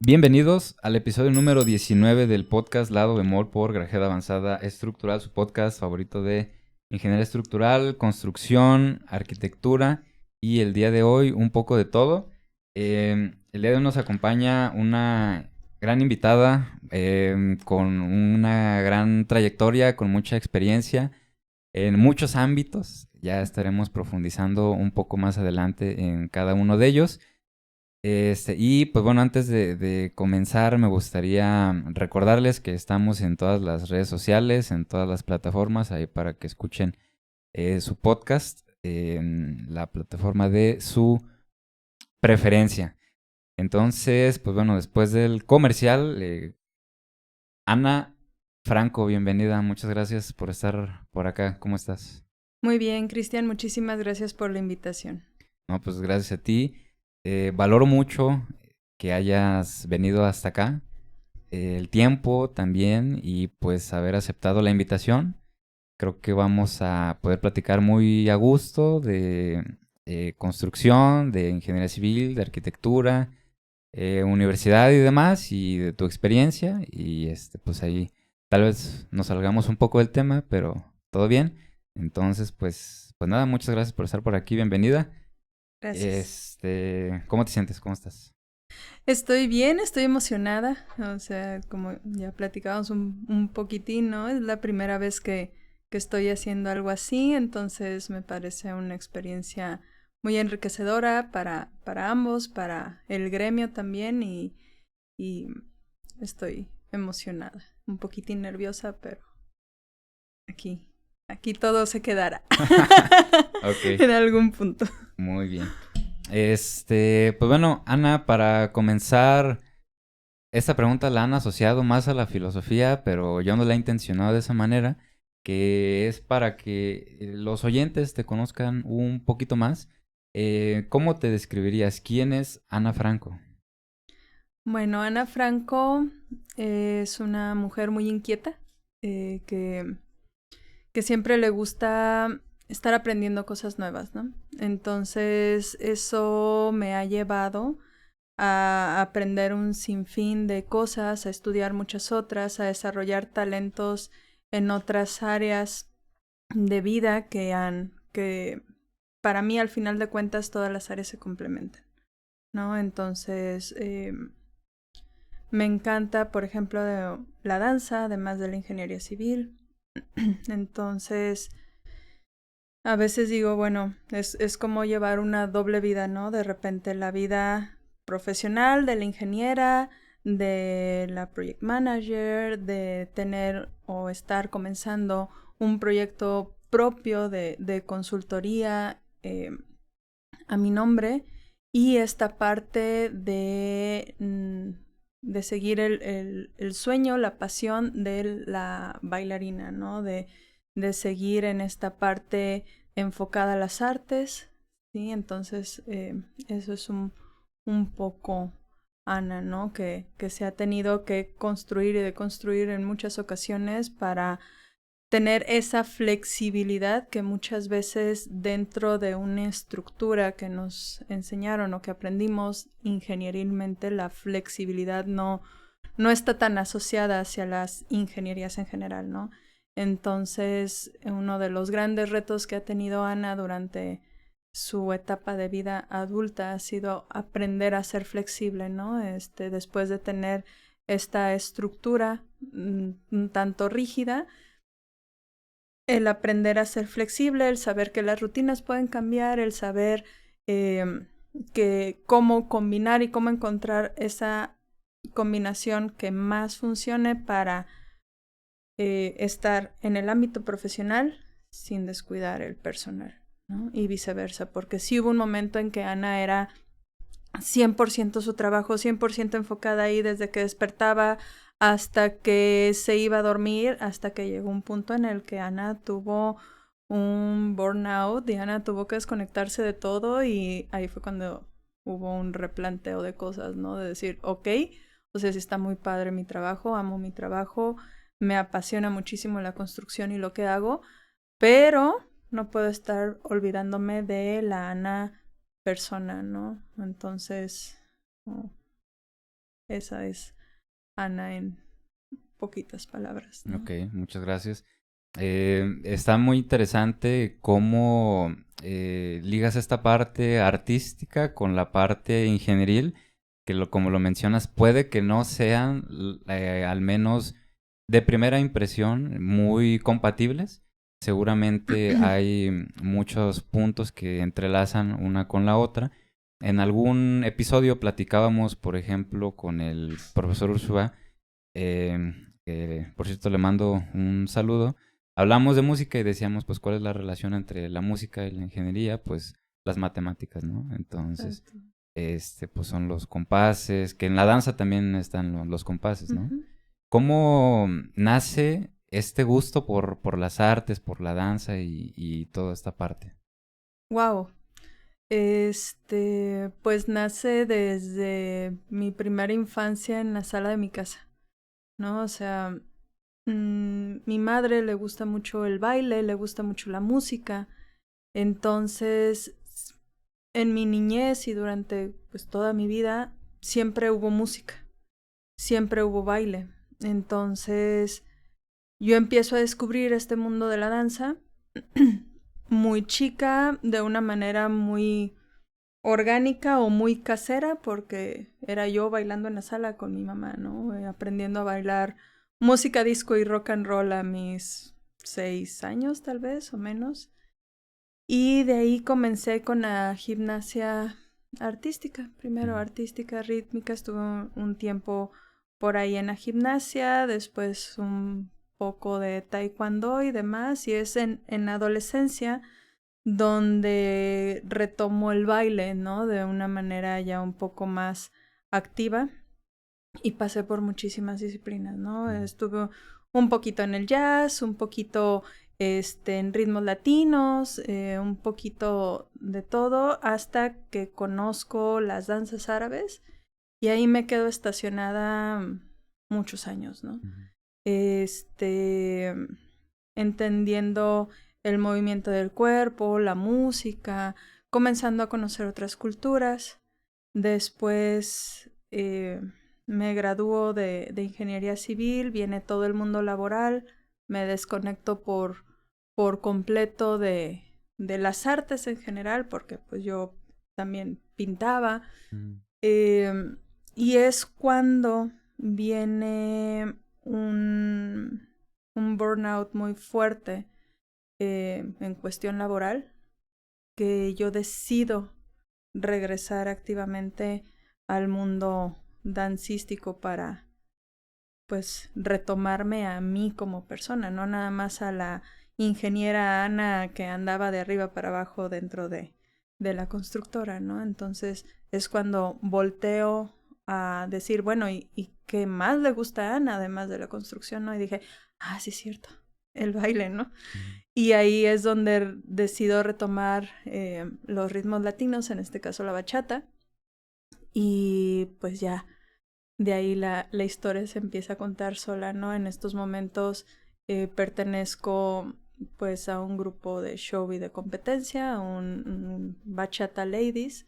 Bienvenidos al episodio número 19 del podcast Lado Bemol por Grajeda Avanzada Estructural, su podcast favorito de ingeniería estructural, construcción, arquitectura y el día de hoy un poco de todo. El día de hoy nos acompaña una gran invitada con una gran trayectoria, con mucha experiencia en muchos ámbitos. Ya estaremos profundizando un poco más adelante en cada uno de ellos. Y pues bueno, antes de comenzar me gustaría recordarles que estamos en todas las redes sociales, en todas las plataformas, ahí para que escuchen su podcast en la plataforma de su preferencia. Entonces, pues bueno, después del comercial, Ana Franco, bienvenida, muchas gracias por estar por acá, ¿cómo estás? Muy bien, Cristian, muchísimas gracias por la invitación. No, pues gracias a ti. Valoro mucho que hayas venido hasta acá. El tiempo también y pues haber aceptado la invitación. Creo que vamos a poder platicar muy a gusto de construcción, de ingeniería civil, de arquitectura, universidad y demás, y de tu experiencia. Y pues ahí tal vez nos salgamos un poco del tema, pero todo bien. Entonces, pues nada, muchas gracias por estar por aquí, bienvenida. Gracias. ¿Cómo te sientes? ¿Cómo estás? Estoy bien, estoy emocionada. O sea, como ya platicábamos un poquitín, ¿no? Es la primera vez que estoy haciendo algo así, entonces me parece una experiencia muy enriquecedora para ambos, para el gremio también y estoy emocionada. Un poquitín nerviosa, pero aquí todo se quedará Ok, en algún punto. muy bien. Pues bueno, Ana, para comenzar, esta pregunta la han asociado más a la filosofía, pero yo no la he intencionado de esa manera, que es para que los oyentes te conozcan un poquito más. ¿Cómo te describirías? ¿Quién es Ana Franco? Bueno, Ana Franco es una mujer muy inquieta, que siempre le gusta estar aprendiendo cosas nuevas, ¿no? Entonces, eso me ha llevado a aprender un sinfín de cosas, a estudiar muchas otras, a desarrollar talentos en otras áreas de vida que para mí al final de cuentas todas las áreas se complementan, ¿no? Entonces, me encanta, por ejemplo, la danza, además de la ingeniería civil. Entonces, a veces digo, bueno, es como llevar una doble vida, ¿no? De repente la vida profesional de la ingeniera, de la project manager, de tener o estar comenzando un proyecto propio de consultoría a mi nombre y esta parte de seguir el sueño, la pasión de la bailarina, ¿no? De seguir en esta parte enfocada a las artes, ¿sí? Entonces, eso es un poco Ana, ¿no? Que se ha tenido que construir y deconstruir en muchas ocasiones para tener esa flexibilidad que muchas veces dentro de una estructura que nos enseñaron o que aprendimos ingenierilmente, la flexibilidad no está tan asociada hacia las ingenierías en general, ¿no? Entonces, uno de los grandes retos que ha tenido Ana durante su etapa de vida adulta ha sido aprender a ser flexible, ¿no? Después de tener esta estructura un tanto rígida, el aprender a ser flexible, el saber que las rutinas pueden cambiar, el saber que cómo combinar y cómo encontrar esa combinación que más funcione para estar en el ámbito profesional sin descuidar el personal, ¿no? Y viceversa, porque sí hubo un momento en que Ana era 100% su trabajo, 100% enfocada ahí desde que despertaba hasta que se iba a dormir, hasta que llegó un punto en el que Ana tuvo un burnout y Ana tuvo que desconectarse de todo y ahí fue cuando hubo un replanteo de cosas, ¿no? De decir, ok, o sea, sí está muy padre mi trabajo, amo mi trabajo, me apasiona muchísimo la construcción y lo que hago, pero no puedo estar olvidándome de la Ana persona, ¿no? Entonces, esa es Ana en poquitas palabras, ¿no? Ok, muchas gracias. Está muy interesante cómo ligas esta parte artística con la parte ingenieril, que como lo mencionas, puede que no sean, al menos de primera impresión, muy compatibles. Seguramente hay muchos puntos que entrelazan una con la otra. En algún episodio platicábamos, por ejemplo, con el profesor Ursúa, por cierto le mando un saludo. Hablamos de música y decíamos, pues, ¿cuál es la relación entre la música y la ingeniería? Pues, las matemáticas, ¿no? Entonces, Exacto. pues son los compases, que en la danza también están los compases, ¿no? Ujú. ¿Cómo nace este gusto por las artes, por la danza y toda esta parte? Wow. Pues nace desde mi primera infancia en la sala de mi casa, ¿no? O sea, mi madre le gusta mucho el baile, le gusta mucho la música. Entonces, en mi niñez y durante pues toda mi vida, siempre hubo música, siempre hubo baile. Entonces, yo empiezo a descubrir este mundo de la danza muy chica, de una manera muy orgánica o muy casera, porque era yo bailando en la sala con mi mamá, ¿no? Aprendiendo a bailar música disco y rock and roll a mis 6 años, tal vez, o menos. Y de ahí comencé con la gimnasia artística, primero artística, rítmica, estuve un tiempo por ahí en la gimnasia, después un poco de taekwondo y demás, y es en la adolescencia donde retomo el baile, ¿no? De una manera ya un poco más activa y pasé por muchísimas disciplinas, ¿no? Estuve un poquito en el jazz, un poquito en ritmos latinos, un poquito de todo, hasta que conozco las danzas árabes y ahí me quedo estacionada muchos años, ¿no? Entendiendo el movimiento del cuerpo, la música, comenzando a conocer otras culturas. Después me gradúo de ingeniería civil, viene todo el mundo laboral, me desconecto por completo de las artes en general, porque pues yo también pintaba. Y es cuando viene un burnout muy fuerte en cuestión laboral, que yo decido regresar activamente al mundo dancístico para pues retomarme a mí como persona, no nada más a la ingeniera Ana que andaba de arriba para abajo dentro de la constructora, ¿no? Entonces es cuando volteo a decir, bueno, ¿y qué más le gusta a Ana además de la construcción, ¿no? Y dije, sí es cierto, el baile, ¿no? Y ahí es donde decido retomar los ritmos latinos, en este caso la bachata, y pues ya de ahí la historia se empieza a contar sola, ¿no? En estos momentos pertenezco pues a un grupo de show y de competencia, un Bachata Ladies,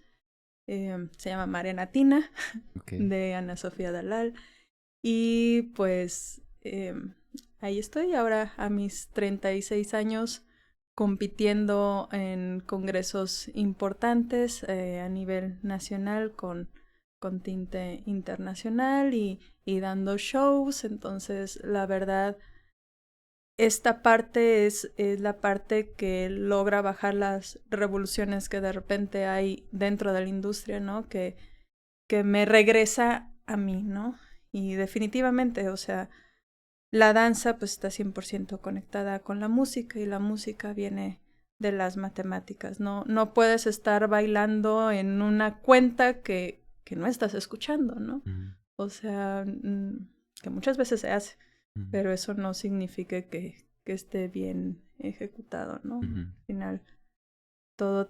se llama Marenatina, de Ana Sofía Dalal, y pues ahí estoy ahora a mis 36 años compitiendo en congresos importantes a nivel nacional con tinte internacional y dando shows. Entonces, la verdad, esta parte es la parte que logra bajar las revoluciones que de repente hay dentro de la industria, ¿no? Que me regresa a mí, ¿no? Y definitivamente, o sea, la danza pues está 100% conectada con la música y la música viene de las matemáticas. No puedes estar bailando en una cuenta que no estás escuchando, ¿no? O sea, que muchas veces se hace, pero eso no significa que esté bien ejecutado, ¿no? Al final todo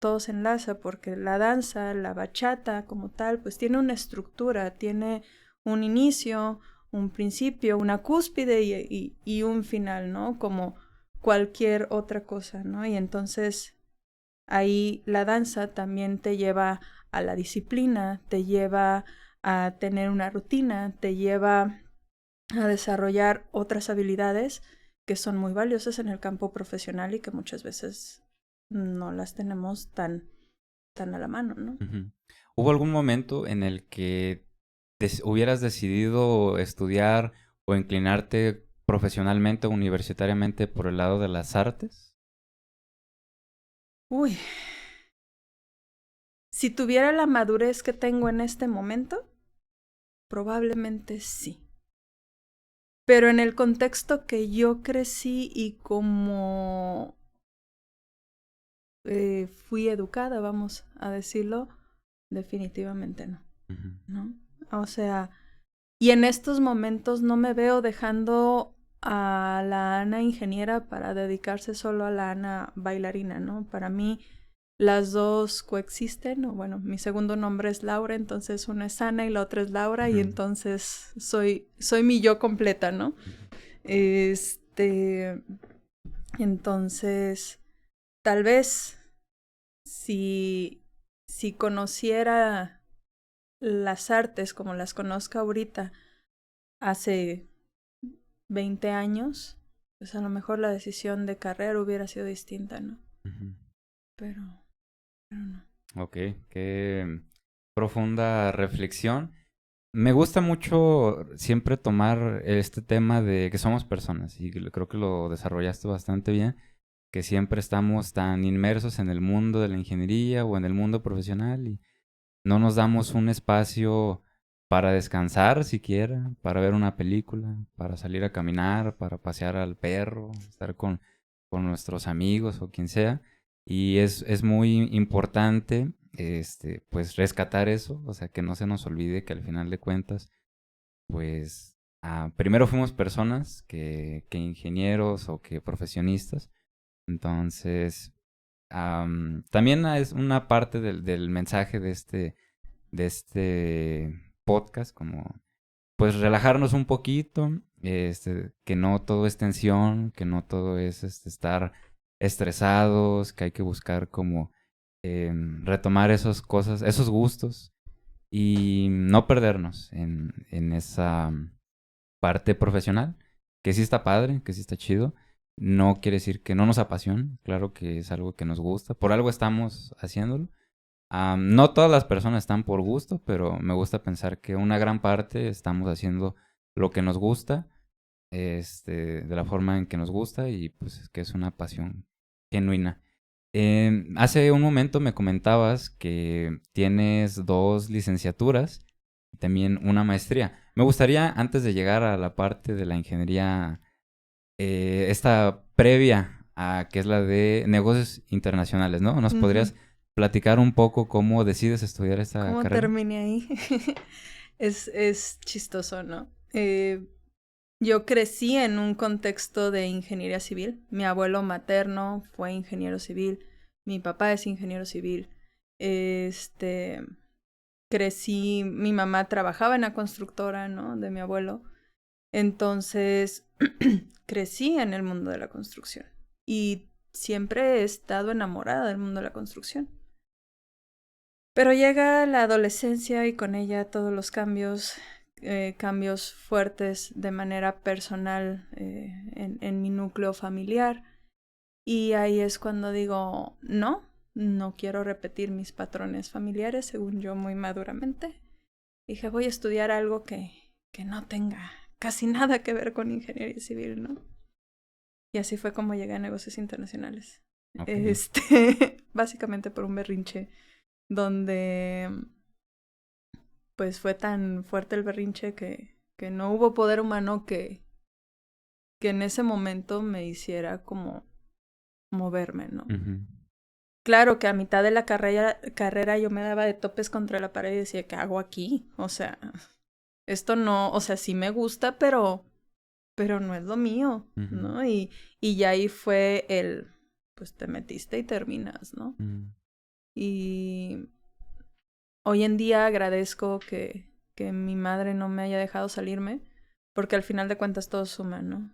todo se enlaza porque la danza, la bachata como tal, pues tiene una estructura, tiene un inicio, un principio, una cúspide y un final, ¿no? Como cualquier otra cosa, ¿no? Y entonces ahí la danza también te lleva a la disciplina, te lleva a tener una rutina, te lleva a desarrollar otras habilidades que son muy valiosas en el campo profesional y que muchas veces no las tenemos tan a la mano, ¿no? Ujú. ¿Hubo algún momento en el que hubieras decidido estudiar o inclinarte profesionalmente o universitariamente por el lado de las artes? Uy, si tuviera la madurez que tengo en este momento, probablemente sí. Pero en el contexto que yo crecí y como fui educada, vamos a decirlo, definitivamente no. Ujú. ¿No? O sea, y en estos momentos no me veo dejando a la Ana ingeniera para dedicarse solo a la Ana bailarina, ¿no? Para mí las dos coexisten, o bueno, mi segundo nombre es Laura, entonces una es Ana y la otra es Laura, y entonces soy mi yo completa, ¿no? Entonces, tal vez si conociera las artes como las conozco ahorita hace 20 años, pues a lo mejor la decisión de carrera hubiera sido distinta, ¿no? Ujú. Pero no. Ok, qué profunda reflexión. Me gusta mucho siempre tomar este tema de que somos personas y creo que lo desarrollaste bastante bien, que siempre estamos tan inmersos en el mundo de la ingeniería o en el mundo profesional y no nos damos un espacio para descansar siquiera, para ver una película, para salir a caminar, para pasear al perro, estar con nuestros amigos o quien sea. Y es muy importante, pues rescatar eso, o sea, que no se nos olvide que al final de cuentas, pues primero fuimos personas que ingenieros o que profesionistas. Entonces, también es una parte del mensaje de este podcast, como pues relajarnos un poquito, que no todo es tensión, que no todo es estar estresados, que hay que buscar como retomar esas cosas, esos gustos y no perdernos en esa parte profesional, que sí está padre, que sí está chido. No quiere decir que no nos apasione, claro que es algo que nos gusta, por algo estamos haciéndolo. No todas las personas están por gusto, pero me gusta pensar que una gran parte estamos haciendo lo que nos gusta, de la forma en que nos gusta y pues que es una pasión genuina. Hace un momento me comentabas que tienes 2 licenciaturas y también una maestría. Me gustaría, antes de llegar a la parte de la ingeniería, esta previa a que es la de negocios internacionales, ¿no? ¿Nos podrías platicar un poco cómo decides estudiar esta ¿Cómo carrera? terminé ahí? Es chistoso, ¿no? Yo crecí en un contexto de ingeniería civil. Mi abuelo materno fue ingeniero civil. Mi papá es ingeniero civil. Crecí, mi mamá trabajaba en la constructora, ¿no? De mi abuelo. Entonces, crecí en el mundo de la construcción. Y siempre he estado enamorada del mundo de la construcción. Pero llega la adolescencia y con ella todos los cambios, cambios fuertes de manera personal en mi núcleo familiar. Y ahí es cuando digo, no quiero repetir mis patrones familiares, según yo muy maduramente. Dije, voy a estudiar algo que no tenga casi nada que ver con ingeniería civil, ¿no? Y así fue como llegué a negocios internacionales. Ok. Básicamente por un berrinche donde pues fue tan fuerte el berrinche que no hubo poder humano que en ese momento me hiciera como moverme, ¿no? Ujú. Claro que a mitad de la carrera yo me daba de topes contra la pared y decía, ¿qué hago aquí? O sea, esto no, o sea, sí me gusta, pero no es lo mío, Ujú. ¿no? Y ya ahí fue pues te metiste y terminas, ¿no? Ujú. Y hoy en día agradezco que mi madre no me haya dejado salirme, porque al final de cuentas todo suma, ¿no?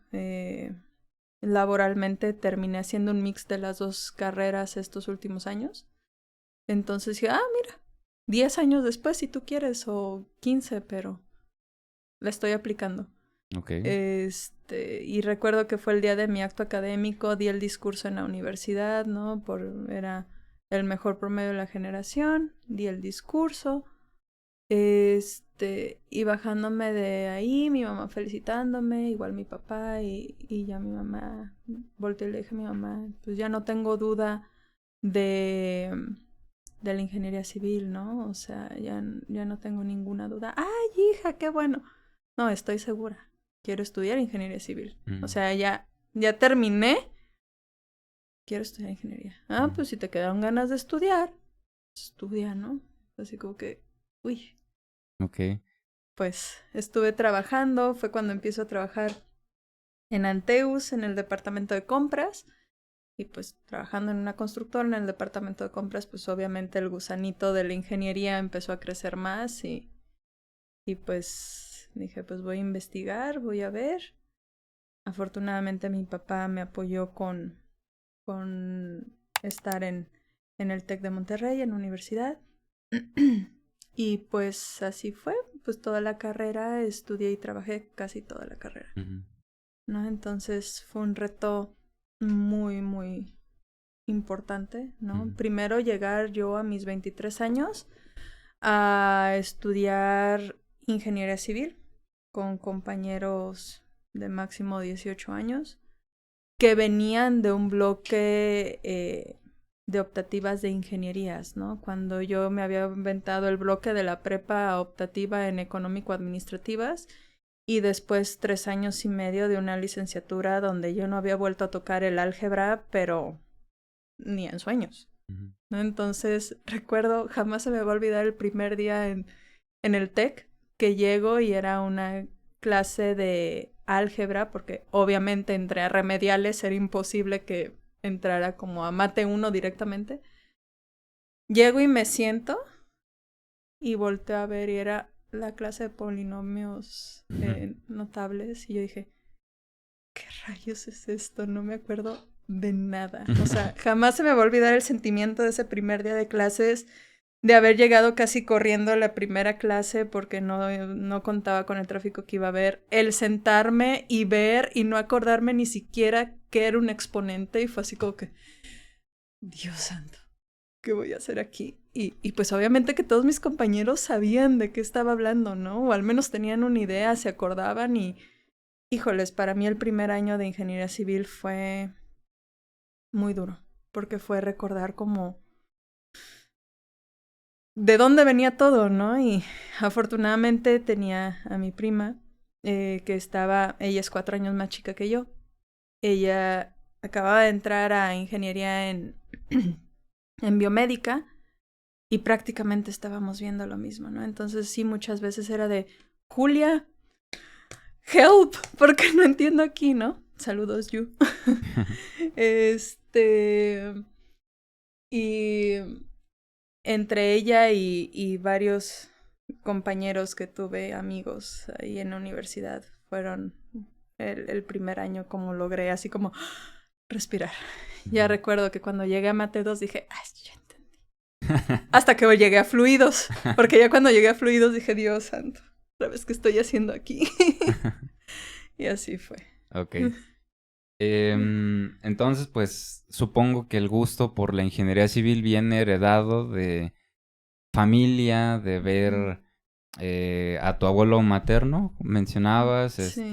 Laboralmente terminé haciendo un mix de las dos carreras estos últimos años. Entonces dije, mira, 10 años después, si tú quieres, o 15, pero la estoy aplicando. Ok. Y recuerdo que fue el día de mi acto académico, di el discurso en la universidad, ¿no? Era el mejor promedio de la generación, di el discurso, y bajándome de ahí, mi mamá felicitándome, igual mi papá, y ya mi mamá, volteé y le dije a mi mamá, pues ya no tengo duda de la ingeniería civil, ¿no? O sea, ya no tengo ninguna duda. ¡Ay, hija, qué bueno! No, estoy segura. Quiero estudiar ingeniería civil. O sea, ya terminé. Quiero estudiar ingeniería. Pues si te quedaron ganas de estudiar, estudia, ¿no? Así como que, uy. Ok. Pues estuve trabajando, fue cuando empiezo a trabajar en Anteus, en el departamento de compras. Y pues trabajando en una constructora en el departamento de compras, pues obviamente el gusanito de la ingeniería empezó a crecer más y pues dije, pues voy a investigar, voy a ver. Afortunadamente mi papá me apoyó con estar en el TEC de Monterrey, en la universidad. Y pues así fue, pues toda la carrera estudié y trabajé casi toda la carrera, ¿no? Entonces fue un reto muy, muy importante, ¿no? Primero llegar yo a mis 23 años a estudiar ingeniería civil con compañeros de máximo 18 años que venían de un bloque de optativas de ingenierías, ¿no? Cuando yo me había inventado el bloque de la prepa optativa en económico-administrativas y después 3 años y medio de una licenciatura donde yo no había vuelto a tocar el álgebra, pero ni en sueños, ¿no? Entonces recuerdo, jamás se me va a olvidar el primer día en el TEC que llego y era una clase de álgebra, porque obviamente entré a remediales, era imposible que entrara como a mate 1 directamente. Llego y me siento y volteo a ver y era la clase de polinomios notables y yo dije, ¿qué rayos es esto? No me acuerdo de nada. O sea, jamás se me va a olvidar el sentimiento de ese primer día de clases, de haber llegado casi corriendo a la primera clase porque no contaba con el tráfico que iba a haber, el sentarme y ver y no acordarme ni siquiera que era un exponente y fue así como que, Dios santo, ¿qué voy a hacer aquí? Y pues obviamente que todos mis compañeros sabían de qué estaba hablando, ¿no? O al menos tenían una idea, se acordaban y, híjoles, para mí el primer año de ingeniería civil fue muy duro, porque fue recordar como de dónde venía todo, ¿no? Y afortunadamente tenía a mi prima, que ella es 4 años más chica que yo. Ella acababa de entrar a ingeniería en biomédica y prácticamente estábamos viendo lo mismo, ¿no? Entonces sí, muchas veces era de, Julia, help, porque no entiendo aquí, ¿no? Saludos, you. Y entre ella y varios compañeros que tuve, amigos ahí en la universidad, fueron el primer año como logré así como respirar. Ya recuerdo que cuando llegué a Mate 2 dije, ya entendí. Hasta que llegué a fluidos, porque ya cuando llegué a fluidos dije, Dios santo, ¿sabes qué estoy haciendo aquí? Y así fue. Ok. Entonces, pues, supongo que el gusto por la ingeniería civil viene heredado de familia, de ver a tu abuelo materno, mencionabas, Sí.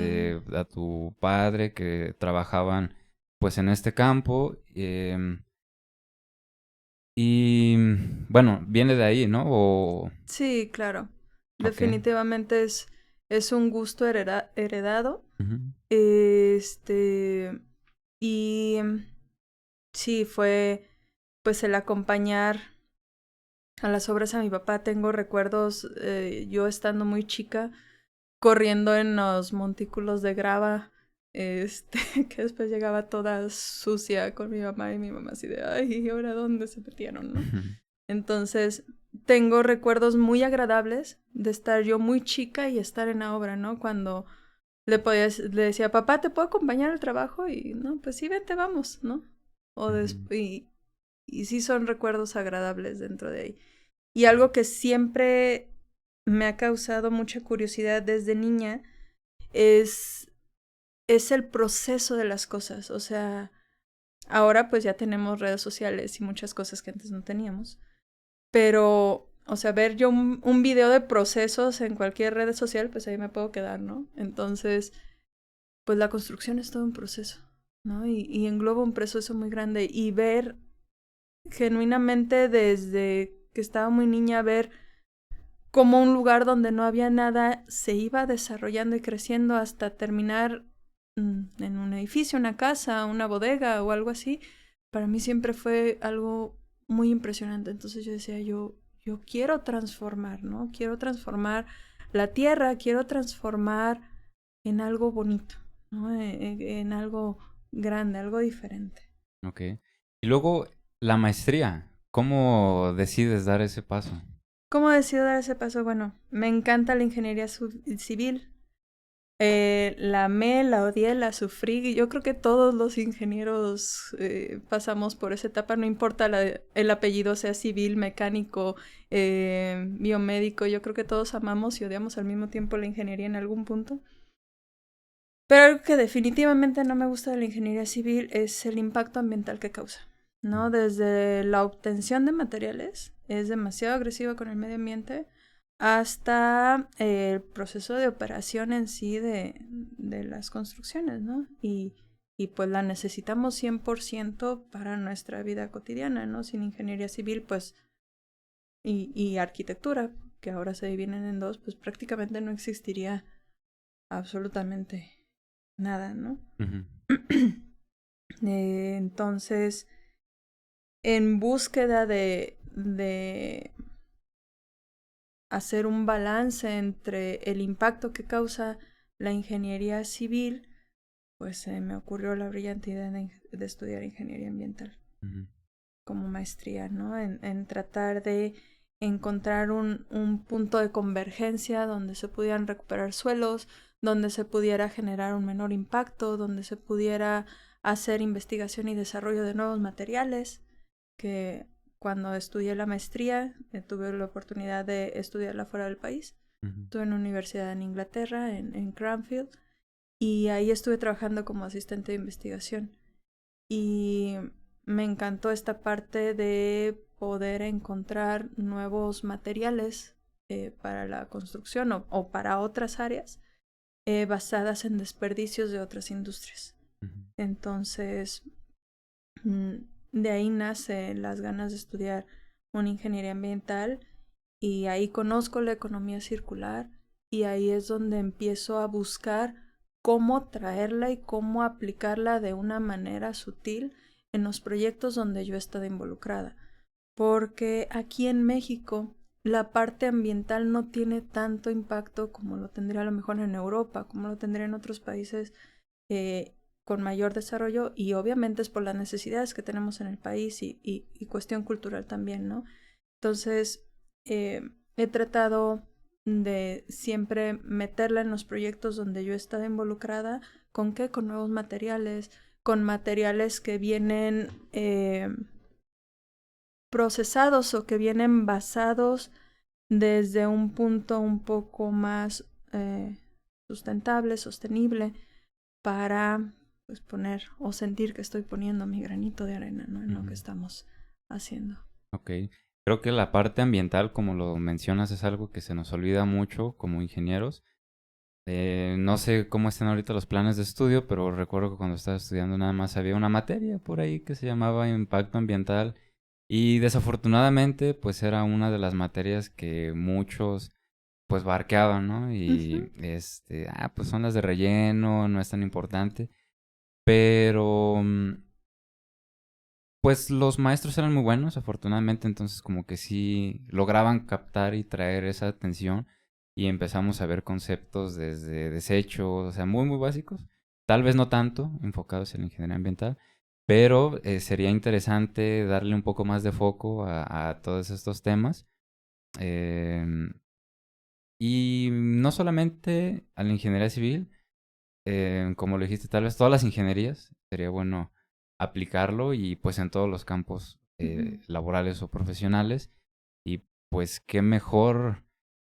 a tu padre que trabajaban, pues, en este campo. Y, bueno, viene de ahí, ¿no? O... Sí, claro. Ok. Definitivamente es un gusto heredado. Ujú. Y sí, fue pues el acompañar a las obras a mi papá. Tengo recuerdos, yo estando muy chica, corriendo en los montículos de grava, que después llegaba toda sucia con mi mamá y mi mamá así de, ay, ¿y ahora dónde se metieron, no? Entonces, tengo recuerdos muy agradables de estar yo muy chica y estar en la obra, ¿no? Cuando le decía, papá, ¿te puedo acompañar al trabajo? Y no, pues sí, vente, vamos, ¿no? Y sí son recuerdos agradables dentro de ahí. Y algo que siempre me ha causado mucha curiosidad desde niña es el proceso de las cosas. O sea, ahora pues ya tenemos redes sociales y muchas cosas que antes no teníamos. Pero, o sea, ver yo un video de procesos en cualquier red social, pues ahí me puedo quedar, ¿no? Entonces, pues la construcción es todo un proceso, ¿no? Y engloba un proceso muy grande. Y ver genuinamente desde que estaba muy niña, ver cómo un lugar donde no había nada se iba desarrollando y creciendo hasta terminar en un edificio, una casa, una bodega o algo así, para mí siempre fue algo muy impresionante. Entonces yo decía, yo quiero transformar, ¿no? Quiero transformar la tierra, quiero transformar en algo bonito, ¿no? En algo grande, algo diferente. Ok. Y luego, la maestría. ¿Cómo decides dar ese paso? ¿Cómo decido dar ese paso? Bueno, me encanta la ingeniería civil. La amé, la odié, la sufrí. Yo creo que todos los ingenieros pasamos por esa etapa, no importa el apellido, sea civil, mecánico, biomédico. Yo creo que todos amamos y odiamos al mismo tiempo la ingeniería en algún punto. Pero algo que definitivamente no me gusta de la ingeniería civil es el impacto ambiental que causa, ¿no? Desde la obtención de materiales, es demasiado agresiva con el medio ambiente, hasta el proceso de operación en sí de las construcciones, ¿no? Y pues la necesitamos 100% para nuestra vida cotidiana, ¿no? Sin ingeniería civil, pues, y arquitectura, que ahora se dividen en dos, pues prácticamente no existiría absolutamente nada, ¿no? Ujú. Entonces, en búsqueda de hacer un balance entre el impacto que causa la ingeniería civil, pues se me ocurrió la brillante idea de estudiar ingeniería ambiental Ujú. como maestría, ¿no? En tratar de encontrar un punto de convergencia donde se pudieran recuperar suelos, donde se pudiera generar un menor impacto, donde se pudiera hacer investigación y desarrollo de nuevos materiales, que cuando estudié la maestría tuve la oportunidad de estudiarla fuera del país. Ujú. Estuve en una universidad en Inglaterra, en Cranfield, y ahí estuve trabajando como asistente de investigación. Y me encantó esta parte de poder encontrar nuevos materiales para la construcción o para otras áreas basadas en desperdicios de otras industrias. Ujú. Entonces, mm, de ahí nace las ganas de estudiar una ingeniería ambiental y ahí conozco la economía circular y ahí es donde empiezo a buscar cómo traerla y cómo aplicarla de una manera sutil en los proyectos donde yo he estado involucrada. Porque aquí en México la parte ambiental no tiene tanto impacto como lo tendría a lo mejor en Europa, como lo tendría en otros países eh, con mayor desarrollo, y obviamente es por las necesidades que tenemos en el país y cuestión cultural también, ¿no? Entonces, he tratado de siempre meterla en los proyectos donde yo he estado involucrada. ¿Con qué? Con nuevos materiales, con materiales que vienen procesados o que vienen basados desde un punto un poco más sustentable, sostenible, para pues poner o sentir que estoy poniendo mi granito de arena, ¿no? En lo que Ujú. estamos haciendo. Ok. Creo que la parte ambiental, como lo mencionas, es algo que se nos olvida mucho como ingenieros. No sé cómo están ahorita los planes de estudio, pero recuerdo que cuando estaba estudiando nada más había una materia por ahí que se llamaba impacto ambiental y desafortunadamente pues era una de las materias que muchos pues barqueaban, ¿no? Ujú. Y pues son las de relleno, no es tan importante, pero pues los maestros eran muy buenos, afortunadamente, entonces como que sí lograban captar y traer esa atención y empezamos a ver conceptos desde desechos, o sea, muy, muy básicos. Tal vez no tanto enfocados en la ingeniería ambiental, pero sería interesante darle un poco más de foco a todos estos temas. Em, y no solamente a la ingeniería civil, como lo dijiste, tal vez todas las ingenierías, sería bueno aplicarlo y pues en todos los campos Ujú. laborales o profesionales. Y pues qué mejor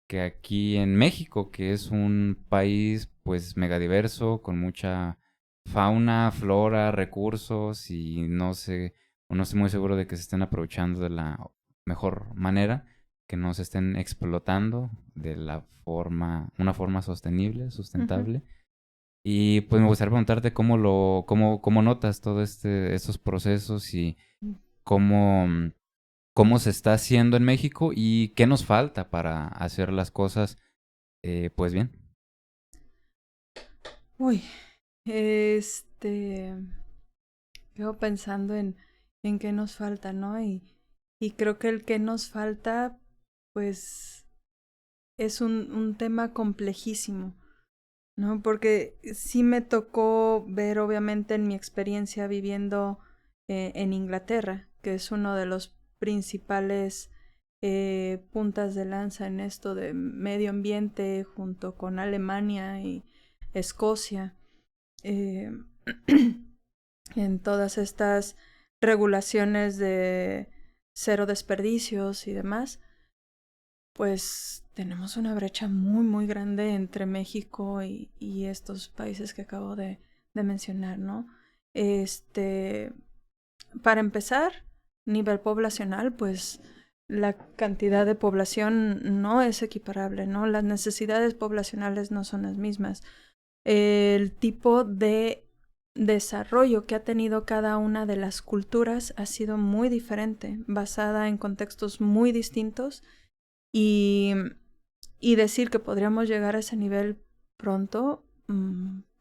que aquí en México, que es un país pues megadiverso, con mucha fauna, flora, recursos y no estoy muy seguro de que se estén aprovechando de la mejor manera, que no se estén explotando de una forma sostenible, Ujú. sustentable. Y pues me gustaría preguntarte cómo notas estos procesos y cómo, cómo se está haciendo en México y qué nos falta para hacer las cosas pues bien. Uy, este, Quedo pensando en qué nos falta, ¿no? Y creo que el que nos falta, pues, es un tema complejísimo, ¿no? Porque sí me tocó ver, obviamente, en mi experiencia viviendo en Inglaterra, que es uno de los principales puntas de lanza en esto de medio ambiente, junto con Alemania y Escocia. Eh, en todas estas regulaciones de cero desperdicios y demás, pues tenemos una brecha muy, muy grande entre México y estos países que acabo de mencionar, ¿no? Este, para empezar, nivel poblacional, pues la cantidad de población no es equiparable, ¿no? Las necesidades poblacionales no son las mismas. El tipo de desarrollo que ha tenido cada una de las culturas ha sido muy diferente, basada en contextos muy distintos y, y decir que podríamos llegar a ese nivel pronto,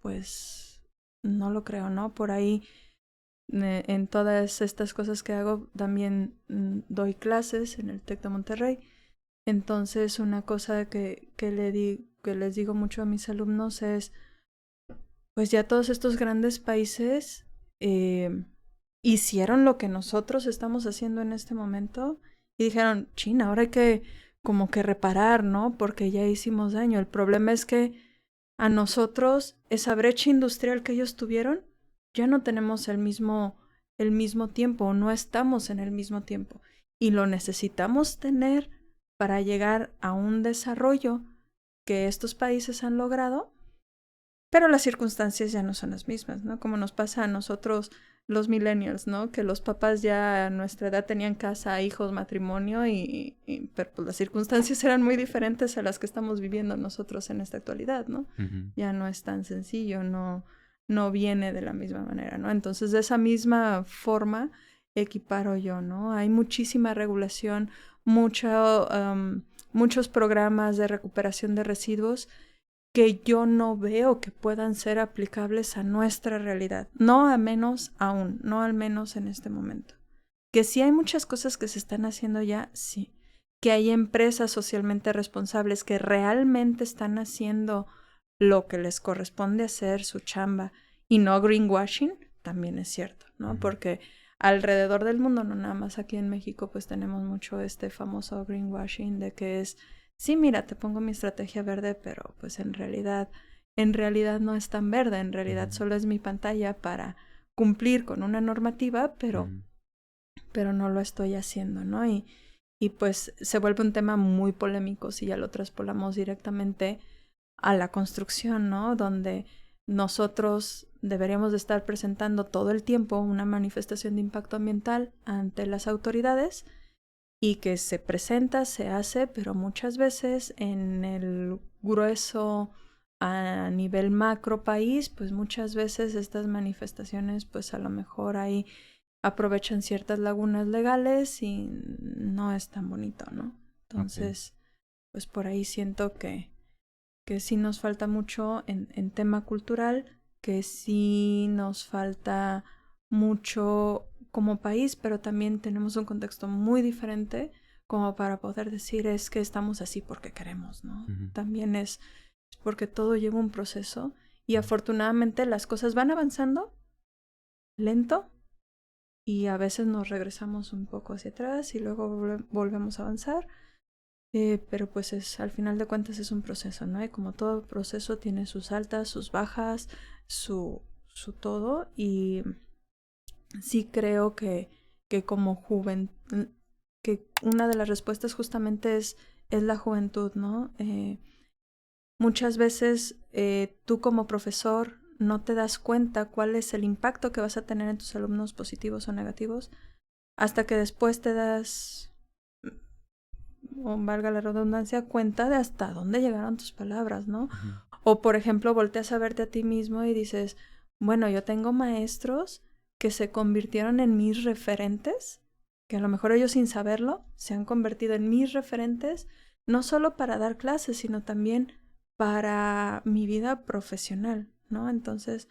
pues no lo creo, ¿no? Por ahí en todas estas cosas que hago también doy clases en el TEC de Monterrey. Entonces una cosa que les digo mucho a mis alumnos es, pues ya todos estos grandes países hicieron lo que nosotros estamos haciendo en este momento y dijeron, China, ahora hay que como que reparar, ¿no? Porque ya hicimos daño. El problema es que a nosotros esa brecha industrial que ellos tuvieron, ya no tenemos el mismo tiempo, no estamos en el mismo tiempo y lo necesitamos tener para llegar a un desarrollo que estos países han logrado, pero las circunstancias ya no son las mismas, ¿no? Como nos pasa a nosotros los millennials, ¿no? Que los papás ya a nuestra edad tenían casa, hijos, matrimonio, pero pues las circunstancias eran muy diferentes a las que estamos viviendo nosotros en esta actualidad, ¿no? Ujú. Ya no es tan sencillo, no viene de la misma manera, ¿no? Entonces, de esa misma forma equiparo yo, ¿no? Hay muchísima regulación, muchos programas de recuperación de residuos que yo no veo que puedan ser aplicables a nuestra realidad. No a menos aún, no al menos en este momento. Que sí hay muchas cosas que se están haciendo ya, sí. Que hay empresas socialmente responsables que realmente están haciendo lo que les corresponde hacer, su chamba, y no greenwashing, también es cierto, ¿no? Porque alrededor del mundo, no nada más aquí en México, pues tenemos mucho este famoso greenwashing de que es, sí, mira, te pongo mi estrategia verde, pero pues en realidad no es tan verde, en realidad Ujú. solo es mi pantalla para cumplir con una normativa, Ujú. pero no lo estoy haciendo, ¿no? Y pues se vuelve un tema muy polémico si ya lo traspolamos directamente a la construcción, ¿no? Donde nosotros deberíamos de estar presentando todo el tiempo una manifestación de impacto ambiental ante las autoridades y que se presenta, se hace, pero muchas veces en el grueso a nivel macro país, pues muchas veces estas manifestaciones, pues a lo mejor ahí aprovechan ciertas lagunas legales y no es tan bonito, ¿no? Ok. Entonces, pues por ahí siento que sí nos falta mucho en tema cultural, que sí nos falta mucho como país, pero también tenemos un contexto muy diferente como para poder decir es que estamos así porque queremos, ¿no? Ujú. También es porque todo lleva un proceso y afortunadamente las cosas van avanzando lento y a veces nos regresamos un poco hacia atrás y luego volvemos a avanzar. Pero pues al final de cuentas es un proceso, ¿no? Y como todo proceso tiene sus altas, sus bajas, su todo. Y sí creo que como que una de las respuestas justamente es la juventud, ¿no? Muchas veces tú como profesor no te das cuenta cuál es el impacto que vas a tener en tus alumnos positivos o negativos hasta que después te das, o valga la redundancia, cuenta de hasta dónde llegaron tus palabras, ¿no? Ujú. O por ejemplo, volteas a verte a ti mismo y dices, bueno, yo tengo maestros que se convirtieron en mis referentes, que a lo mejor ellos sin saberlo se han convertido en mis referentes, no solo para dar clases, sino también para mi vida profesional, ¿no? Entonces,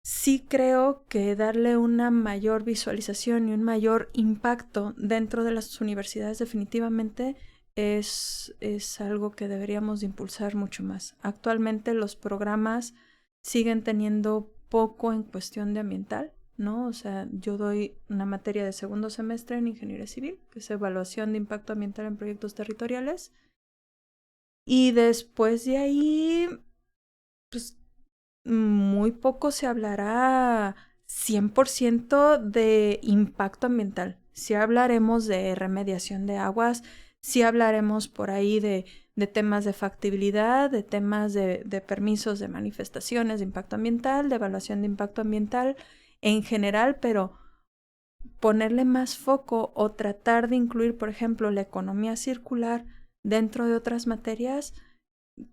sí creo que darle una mayor visualización y un mayor impacto dentro de las universidades definitivamente es algo que deberíamos de impulsar mucho más. Actualmente los programas siguen teniendo poco en cuestión de ambiental, ¿no? O sea, yo doy una materia de segundo semestre en ingeniería civil, que es evaluación de impacto ambiental en proyectos territoriales. Y después de ahí, pues muy poco se hablará 100% de impacto ambiental. Sí hablaremos de remediación de aguas, sí hablaremos por ahí de temas de factibilidad, de temas de permisos de manifestaciones de impacto ambiental, de evaluación de impacto ambiental en general, pero ponerle más foco o tratar de incluir, por ejemplo, la economía circular dentro de otras materias,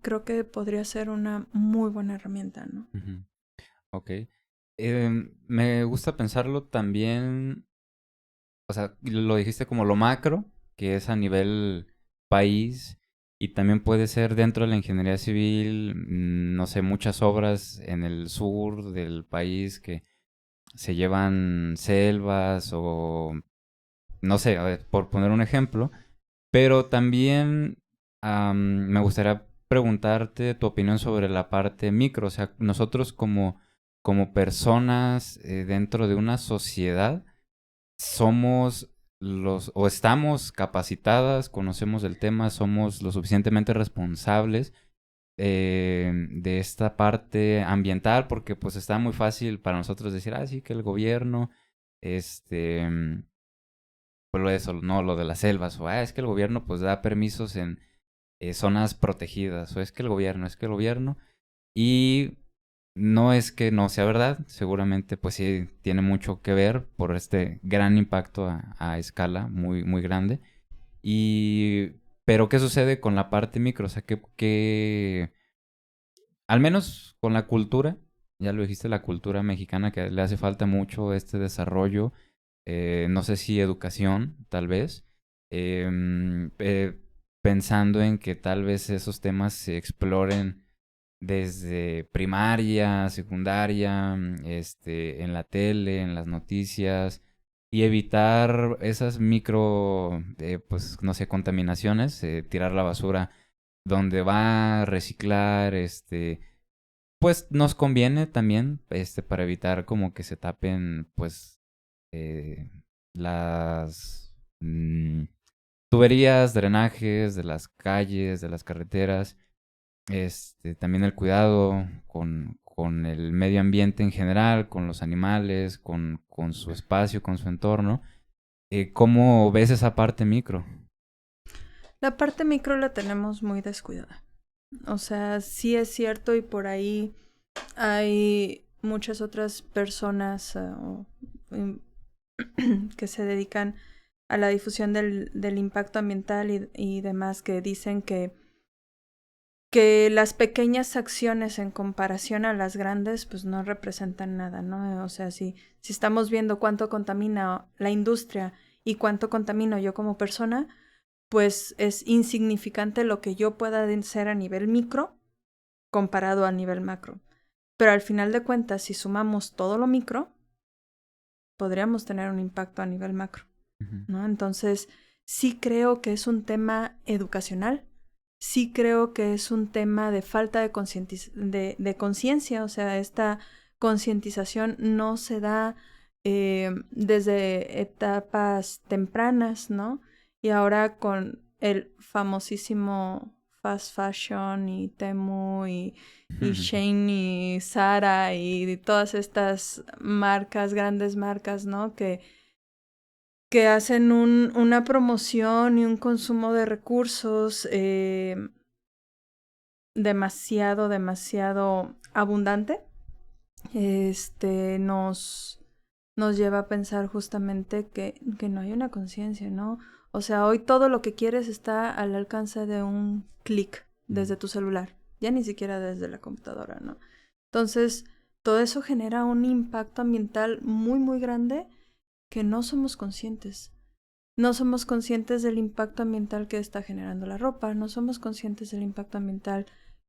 creo que podría ser una muy buena herramienta, ¿no? Ujú. Ok. Me gusta pensarlo también, o sea, lo dijiste como lo macro, que es a nivel país, y también puede ser dentro de la ingeniería civil, no sé, muchas obras en el sur del país que se llevan selvas o, no sé, a ver, por poner un ejemplo, pero también me gustaría preguntarte tu opinión sobre la parte micro, o sea, nosotros como personas dentro de una sociedad, somos o estamos capacitadas, conocemos el tema, somos lo suficientemente responsables de esta parte ambiental, porque pues está muy fácil para nosotros decir, ah, sí, que el gobierno, este, pues lo de eso, no, lo de las selvas, o es que el gobierno pues da permisos en zonas protegidas, o es que el gobierno, y no es que no sea verdad, seguramente pues sí tiene mucho que ver por este gran impacto a escala muy, muy grande. Y, pero ¿qué sucede con la parte micro? O sea, al menos con la cultura, ya lo dijiste, la cultura mexicana, que le hace falta mucho este desarrollo, no sé si educación, tal vez, pensando en que tal vez esos temas se exploren desde primaria, secundaria, en la tele, en las noticias, y evitar esas micro, pues, no sé, contaminaciones, tirar la basura donde va a reciclar, pues nos conviene también, para evitar como que se tapen, pues, eh, las tuberías, drenajes de las calles, de las carreteras, también el cuidado con el medio ambiente en general, con los animales, con su espacio, con su entorno. ¿Cómo ves esa parte micro? La parte micro la tenemos muy descuidada. O sea, sí es cierto y por ahí hay muchas otras personas que se dedican a la difusión del impacto ambiental y demás que dicen que las pequeñas acciones en comparación a las grandes pues no representan nada, ¿no? O sea, si estamos viendo cuánto contamina la industria y cuánto contamino yo como persona, pues es insignificante lo que yo pueda hacer a nivel micro comparado a nivel macro. Pero al final de cuentas, si sumamos todo lo micro, podríamos tener un impacto a nivel macro, Ujú. ¿no? Entonces, sí creo que es un tema educacional, sí creo que es un tema de falta de conciencia, o sea, esta concientización no se da desde etapas tempranas, ¿no? Y ahora con el famosísimo fast fashion y Temu y Shein y Zara y todas estas marcas, grandes marcas, ¿no? que hacen una promoción y un consumo de recursos demasiado abundante, nos lleva a pensar justamente que no hay una conciencia, ¿no? O sea, hoy todo lo que quieres está al alcance de un clic desde tu celular, ya ni siquiera desde la computadora, ¿no? Entonces, todo eso genera un impacto ambiental muy, muy grande que no somos conscientes. No somos conscientes del impacto ambiental que está generando la ropa, no somos conscientes del impacto ambiental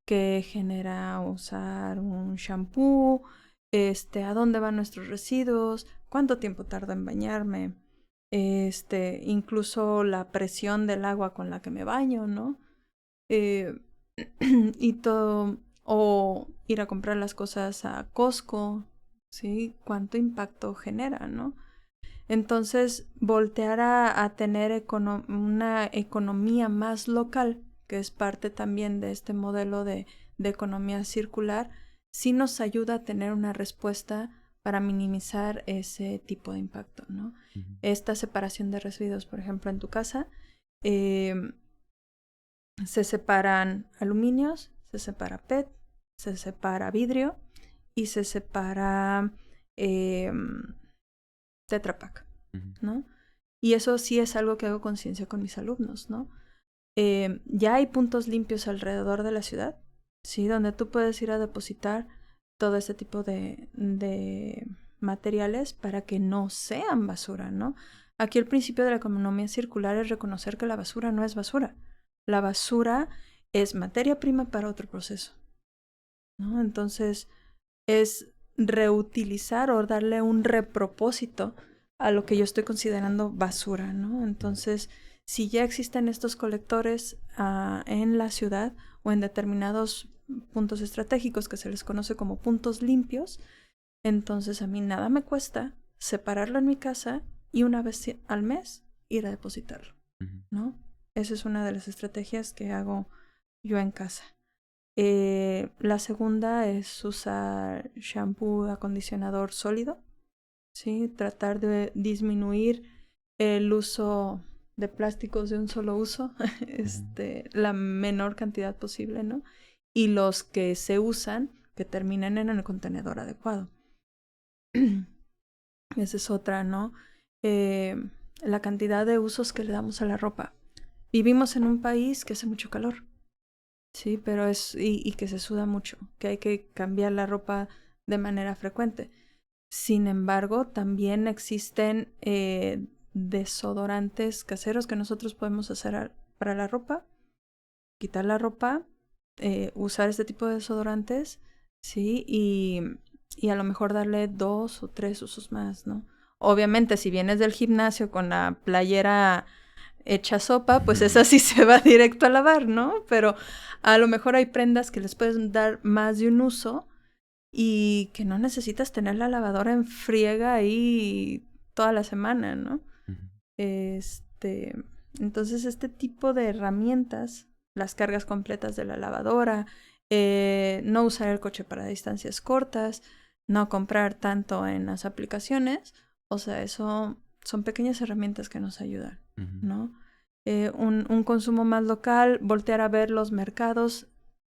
que genera usar un shampoo, a dónde van nuestros residuos, cuánto tiempo tarda en bañarme, incluso la presión del agua con la que me baño, ¿no? Y todo, o ir a comprar las cosas a Costco, ¿sí? Cuánto impacto genera, ¿no? Entonces, voltear a tener una economía más local, que es parte también de este modelo de economía circular, sí nos ayuda a tener una respuesta para minimizar ese tipo de impacto, ¿no? Uh-huh. Esta separación de residuos, por ejemplo, en tu casa, se separan aluminios, se separa PET, se separa vidrio y se separa Tetra Pak, ¿no? Y eso sí es algo que hago conciencia con mis alumnos, ¿no? Ya hay puntos limpios alrededor de la ciudad, ¿sí? Donde tú puedes ir a depositar todo este tipo de materiales para que no sean basura, ¿no? Aquí el principio de la economía circular es reconocer que la basura no es basura. La basura es materia prima para otro proceso, ¿no? Entonces es reutilizar o darle un repropósito a lo que yo estoy considerando basura, ¿no? Entonces, si ya existen estos colectores en la ciudad o en determinados puntos estratégicos que se les conoce como puntos limpios, entonces a mí nada me cuesta separarlo en mi casa y una vez al mes ir a depositarlo, ¿no? Esa es una de las estrategias que hago yo en casa. La segunda es usar shampoo, acondicionador sólido, ¿sí? Tratar de disminuir el uso de plásticos de un solo uso, la menor cantidad posible, ¿no? Y los que se usan, que terminen en el contenedor adecuado. Esa es otra, ¿no? La cantidad de usos que le damos a la ropa. Vivimos en un país que hace mucho calor. Sí, pero y que se suda mucho, que hay que cambiar la ropa de manera frecuente. Sin embargo, también existen desodorantes caseros que nosotros podemos hacer para la ropa, quitar la ropa, usar este tipo de desodorantes, sí, y a lo mejor darle 2 o 3 usos más, ¿no? Obviamente, si vienes del gimnasio con la playera hecha sopa, pues esa sí se va directo a lavar, ¿no? Pero a lo mejor hay prendas que les puedes dar más de un uso y que no necesitas tener la lavadora en friega ahí toda la semana, ¿no? Entonces este tipo de herramientas, las cargas completas de la lavadora, no usar el coche para distancias cortas, no comprar tanto en las aplicaciones, o sea, eso son pequeñas herramientas que nos ayudan, ¿no? Un consumo más local, voltear a ver los mercados.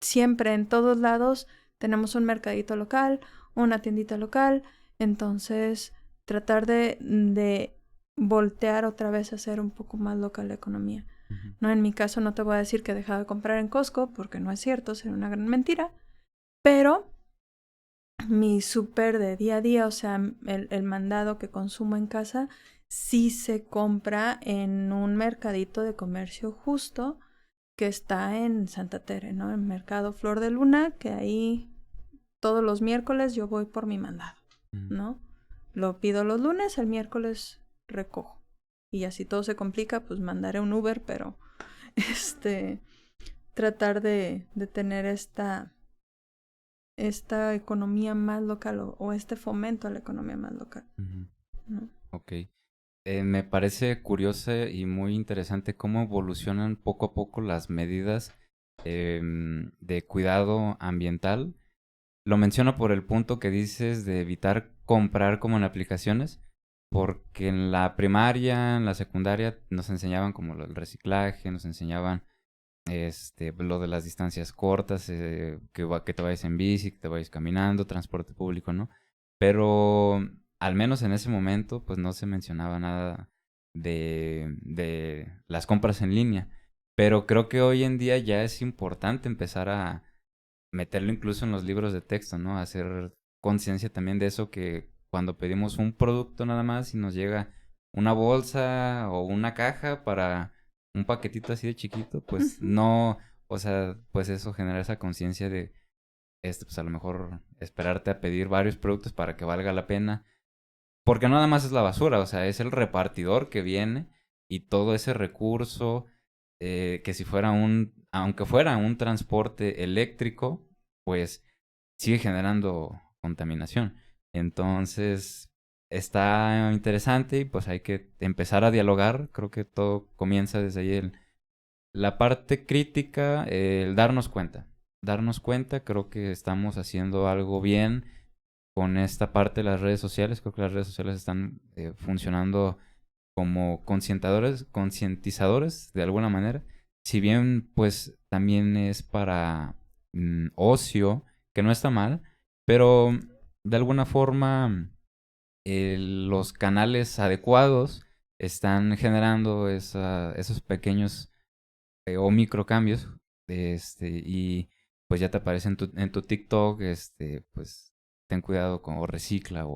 Siempre, en todos lados, tenemos un mercadito local, una tiendita local. Entonces, tratar de voltear otra vez a hacer un poco más local la economía. No, en mi caso no te voy a decir que he dejado de comprar en Costco, porque no es cierto, sería una gran mentira. Pero mi súper de día a día, o sea, el mandado que consumo en casa, sí se compra en un mercadito de comercio justo que está en Santa Tere, ¿no? En Mercado Flor de Luna, que ahí todos los miércoles yo voy por mi mandado, ¿no? Lo pido los lunes, el miércoles recojo. Y así todo se complica, pues mandaré un Uber, pero tratar de tener esta economía más local o este fomento a la economía más local, ¿no? Ok. Me parece curioso y muy interesante cómo evolucionan poco a poco las medidas de cuidado ambiental. Lo menciono por el punto que dices de evitar comprar como en aplicaciones, porque en la primaria, en la secundaria, nos enseñaban como el reciclaje, nos enseñaban lo de las distancias cortas, que te vayas en bici, que te vayas caminando, transporte público, ¿no? Pero al menos en ese momento, pues no se mencionaba nada de las compras en línea. Pero creo que hoy en día ya es importante empezar a meterlo incluso en los libros de texto, ¿no? Hacer conciencia también de eso, que cuando pedimos un producto nada más y nos llega una bolsa o una caja para un paquetito así de chiquito, pues no, o sea, pues eso genera esa conciencia de, pues a lo mejor esperarte a pedir varios productos para que valga la pena. Porque no nada más es la basura, o sea, es el repartidor que viene y todo ese recurso, que si fuera aunque fuera un transporte eléctrico, pues sigue generando contaminación. Entonces, está interesante y pues hay que empezar a dialogar. Creo que todo comienza desde ahí. La parte crítica, el darnos cuenta. Darnos cuenta, creo que estamos haciendo algo bien con esta parte de las redes sociales. Creo que las redes sociales están funcionando como concientizadores de alguna manera. Si bien, pues, también es para ocio, que no está mal, pero de alguna forma los canales adecuados están generando esos pequeños o microcambios, y pues ya te aparece en tu TikTok, pues ten cuidado con, o recicla,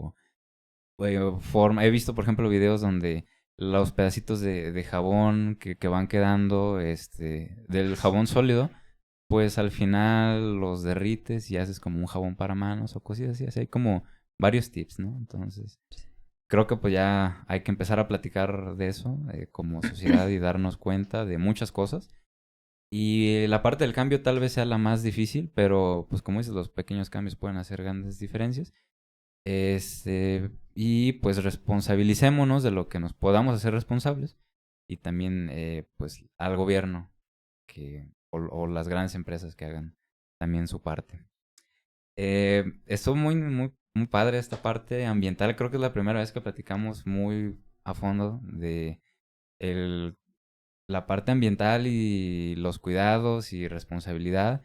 he visto, por ejemplo, videos donde los pedacitos de jabón que van quedando, del jabón sólido, pues al final los derrites y haces como un jabón para manos o cosas así. Así hay como varios tips, ¿no? Entonces, creo que pues ya hay que empezar a platicar de eso como sociedad y darnos cuenta de muchas cosas. Y la parte del cambio tal vez sea la más difícil, pero pues como dices, los pequeños cambios pueden hacer grandes diferencias. Y pues responsabilicémonos de lo que nos podamos hacer responsables. Y también pues al gobierno o las grandes empresas que hagan también su parte. Estuvo muy, muy, muy padre esta parte ambiental. Creo que es la primera vez que platicamos muy a fondo de el la parte ambiental y los cuidados y responsabilidad.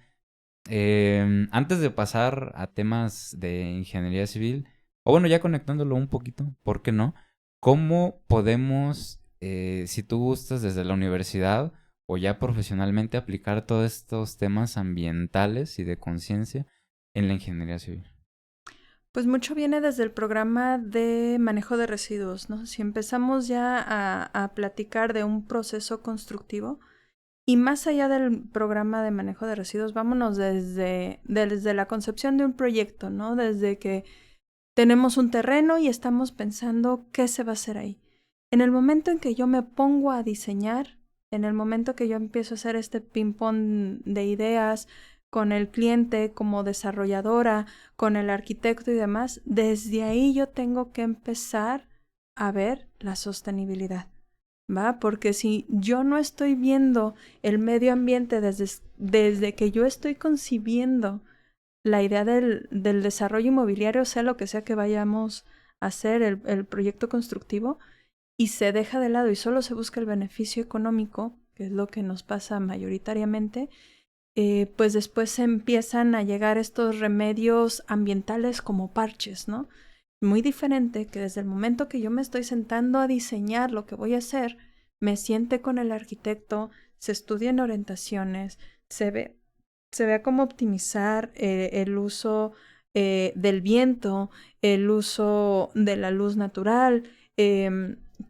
Antes de pasar a temas de ingeniería civil, o bueno, ya conectándolo un poquito, ¿por qué no? ¿Cómo podemos, si tú gustas desde la universidad o ya profesionalmente, aplicar todos estos temas ambientales y de conciencia en la ingeniería civil? Pues mucho viene desde el programa de manejo de residuos, ¿no? Si empezamos ya a platicar de un proceso constructivo y más allá del programa de manejo de residuos, vámonos desde la concepción de un proyecto, ¿no? Desde que tenemos un terreno y estamos pensando qué se va a hacer ahí. En el momento en que yo me pongo a diseñar, en el momento que yo empiezo a hacer este ping-pong de ideas con el cliente como desarrolladora, con el arquitecto y demás, desde ahí yo tengo que empezar a ver la sostenibilidad, ¿va? Porque si yo no estoy viendo el medio ambiente desde que yo estoy concibiendo la idea del desarrollo inmobiliario, sea lo que sea que vayamos a hacer, el proyecto constructivo, y se deja de lado y solo se busca el beneficio económico, que es lo que nos pasa mayoritariamente, pues después se empiezan a llegar estos remedios ambientales como parches, ¿no? Muy diferente que desde el momento que yo me estoy sentando a diseñar lo que voy a hacer, me siente con el arquitecto, se estudien orientaciones, se vea cómo optimizar el uso del viento, el uso de la luz natural,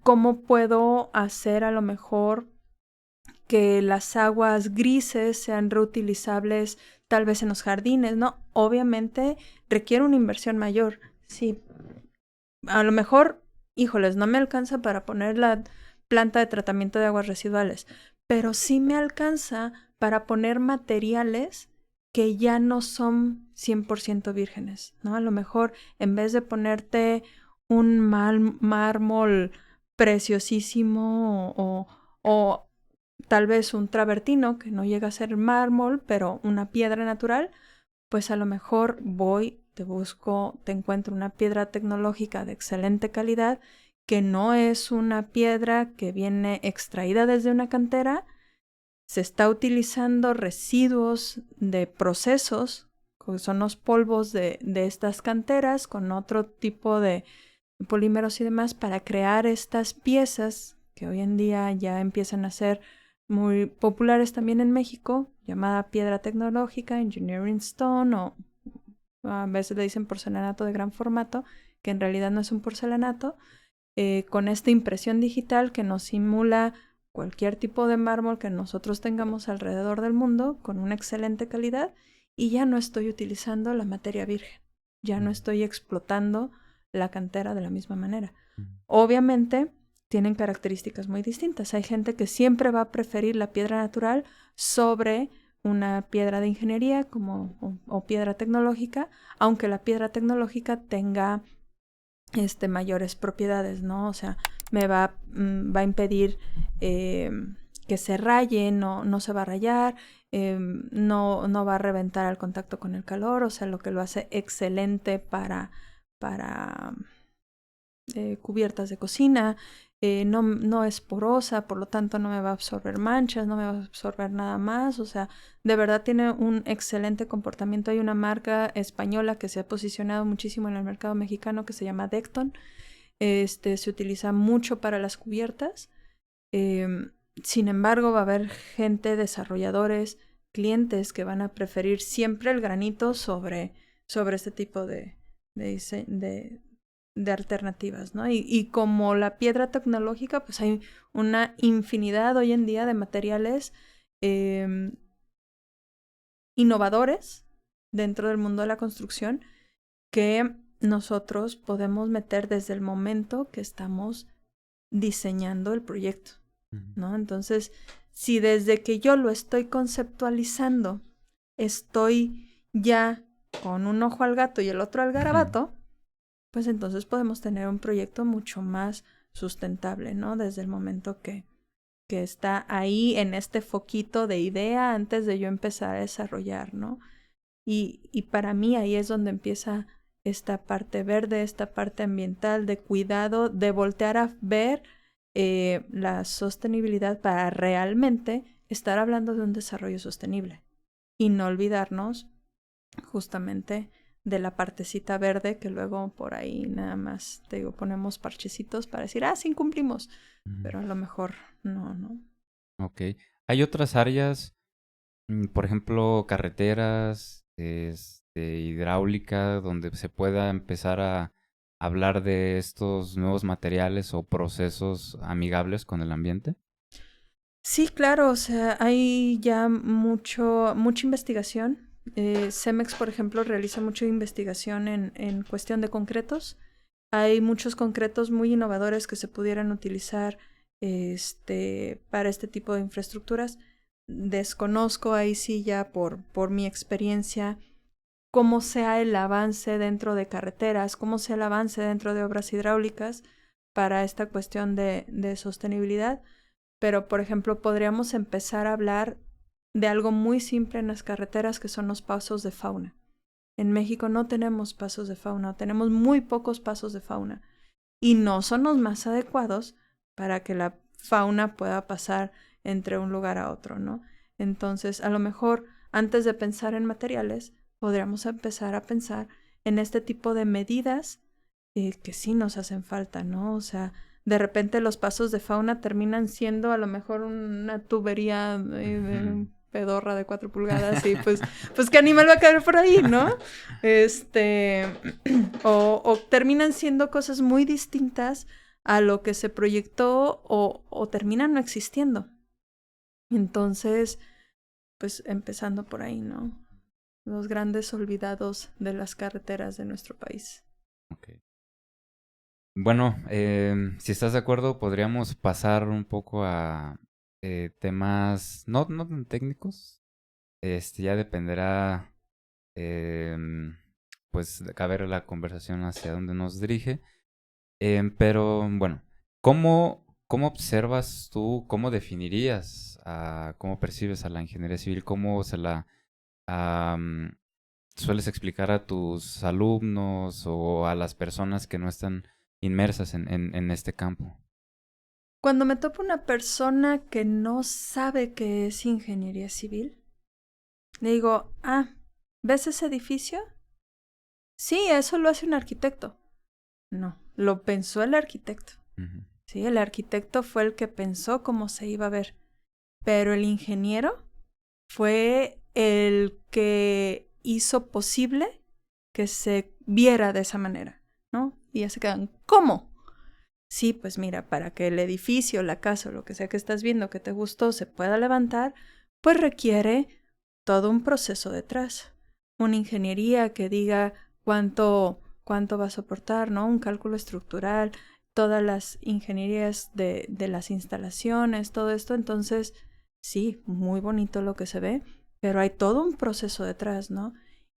cómo puedo hacer a lo mejor que las aguas grises sean reutilizables tal vez en los jardines, ¿no? Obviamente requiere una inversión mayor. Sí, a lo mejor, híjoles, no me alcanza para poner la planta de tratamiento de aguas residuales, pero sí me alcanza para poner materiales que ya no son 100% vírgenes, ¿no? A lo mejor en vez de ponerte un mármol preciosísimo o tal vez un travertino, que no llega a ser mármol, pero una piedra natural, pues a lo mejor voy, te busco, te encuentro una piedra tecnológica de excelente calidad que no es una piedra que viene extraída desde una cantera, se está utilizando residuos de procesos, que son los polvos de estas canteras, con otro tipo de polímeros y demás, para crear estas piezas que hoy en día ya empiezan a ser muy populares también en México, llamada piedra tecnológica, engineering stone, o a veces le dicen porcelanato de gran formato, que en realidad no es un porcelanato, con esta impresión digital que nos simula cualquier tipo de mármol que nosotros tengamos alrededor del mundo con una excelente calidad, y ya no estoy utilizando la materia virgen, ya no estoy explotando la cantera de la misma manera. Obviamente tienen características muy distintas. Hay gente que siempre va a preferir la piedra natural sobre una piedra de ingeniería o piedra tecnológica, aunque la piedra tecnológica tenga mayores propiedades, ¿no? O sea, me va a impedir que se raye, no se va a rayar, no va a reventar al contacto con el calor, o sea, lo que lo hace excelente para cubiertas de cocina, no es porosa, por lo tanto no me va a absorber manchas, no me va a absorber nada más, o sea, de verdad tiene un excelente comportamiento. Hay una marca española que se ha posicionado muchísimo en el mercado mexicano que se llama Decton, se utiliza mucho para las cubiertas, sin embargo va a haber gente, desarrolladores, clientes que van a preferir siempre el granito sobre este tipo de alternativas, ¿no? Y como la piedra tecnológica, pues hay una infinidad hoy en día de materiales innovadores dentro del mundo de la construcción que nosotros podemos meter desde el momento que estamos diseñando el proyecto, ¿no? Entonces, si desde que yo lo estoy conceptualizando, estoy ya con un ojo al gato y el otro al garabato, pues entonces podemos tener un proyecto mucho más sustentable, ¿no? Desde el momento que está ahí en este foquito de idea antes de yo empezar a desarrollar, ¿no? Y para mí ahí es donde empieza esta parte verde, esta parte ambiental de cuidado, de voltear a ver la sostenibilidad para realmente estar hablando de un desarrollo sostenible y no olvidarnos justamente de la partecita verde que luego por ahí nada más, te digo, ponemos parchecitos para decir, sí cumplimos, pero a lo mejor no. Ok. ¿Hay otras áreas, por ejemplo, carreteras, hidráulica, donde se pueda empezar a hablar de estos nuevos materiales o procesos amigables con el ambiente? Sí, claro, o sea, hay ya mucha investigación. Cemex, por ejemplo, realiza mucha investigación en cuestión de concretos. Hay muchos concretos muy innovadores que se pudieran utilizar para este tipo de infraestructuras. Desconozco ahí sí ya por mi experiencia cómo sea el avance dentro de carreteras, cómo sea el avance dentro de obras hidráulicas para esta cuestión de sostenibilidad. Pero, por ejemplo, podríamos empezar a hablar de algo muy simple en las carreteras, que son los pasos de fauna. En México no tenemos pasos de fauna, tenemos muy pocos pasos de fauna y no son los más adecuados para que la fauna pueda pasar entre un lugar a otro, ¿no? Entonces, a lo mejor, antes de pensar en materiales, podríamos empezar a pensar en este tipo de medidas que sí nos hacen falta, ¿no? O sea, de repente los pasos de fauna terminan siendo a lo mejor una tubería pedorra de 4 pulgadas y pues qué animal va a caer por ahí, ¿no? O terminan siendo cosas muy distintas a lo que se proyectó o terminan no existiendo. Entonces, pues empezando por ahí, ¿no? Los grandes olvidados de las carreteras de nuestro país. Okay. Bueno, si estás de acuerdo, podríamos pasar un poco a temas no tan técnicos. Ya dependerá, pues, de caber la conversación hacia dónde nos dirige. Pero, bueno, ¿cómo observas tú, cómo definirías, cómo percibes a la ingeniería civil? ¿Cómo se la sueles explicar a tus alumnos o a las personas que no están inmersas en este campo. Cuando me topo una persona que no sabe qué es ingeniería civil, le digo, ¿ves ese edificio? Sí, eso lo hace un arquitecto. No, lo pensó el arquitecto. Uh-huh. Sí, el arquitecto fue el que pensó cómo se iba a ver. Pero el ingeniero fue el que hizo posible que se viera de esa manera, ¿no? Y ya se quedan, ¿cómo? Sí, pues mira, para que el edificio, la casa o lo que sea que estás viendo que te gustó se pueda levantar, pues requiere todo un proceso detrás. Una ingeniería que diga cuánto va a soportar, ¿no? Un cálculo estructural, todas las ingenierías de las instalaciones, todo esto. Entonces, sí, muy bonito lo que se ve, pero hay todo un proceso detrás, ¿no?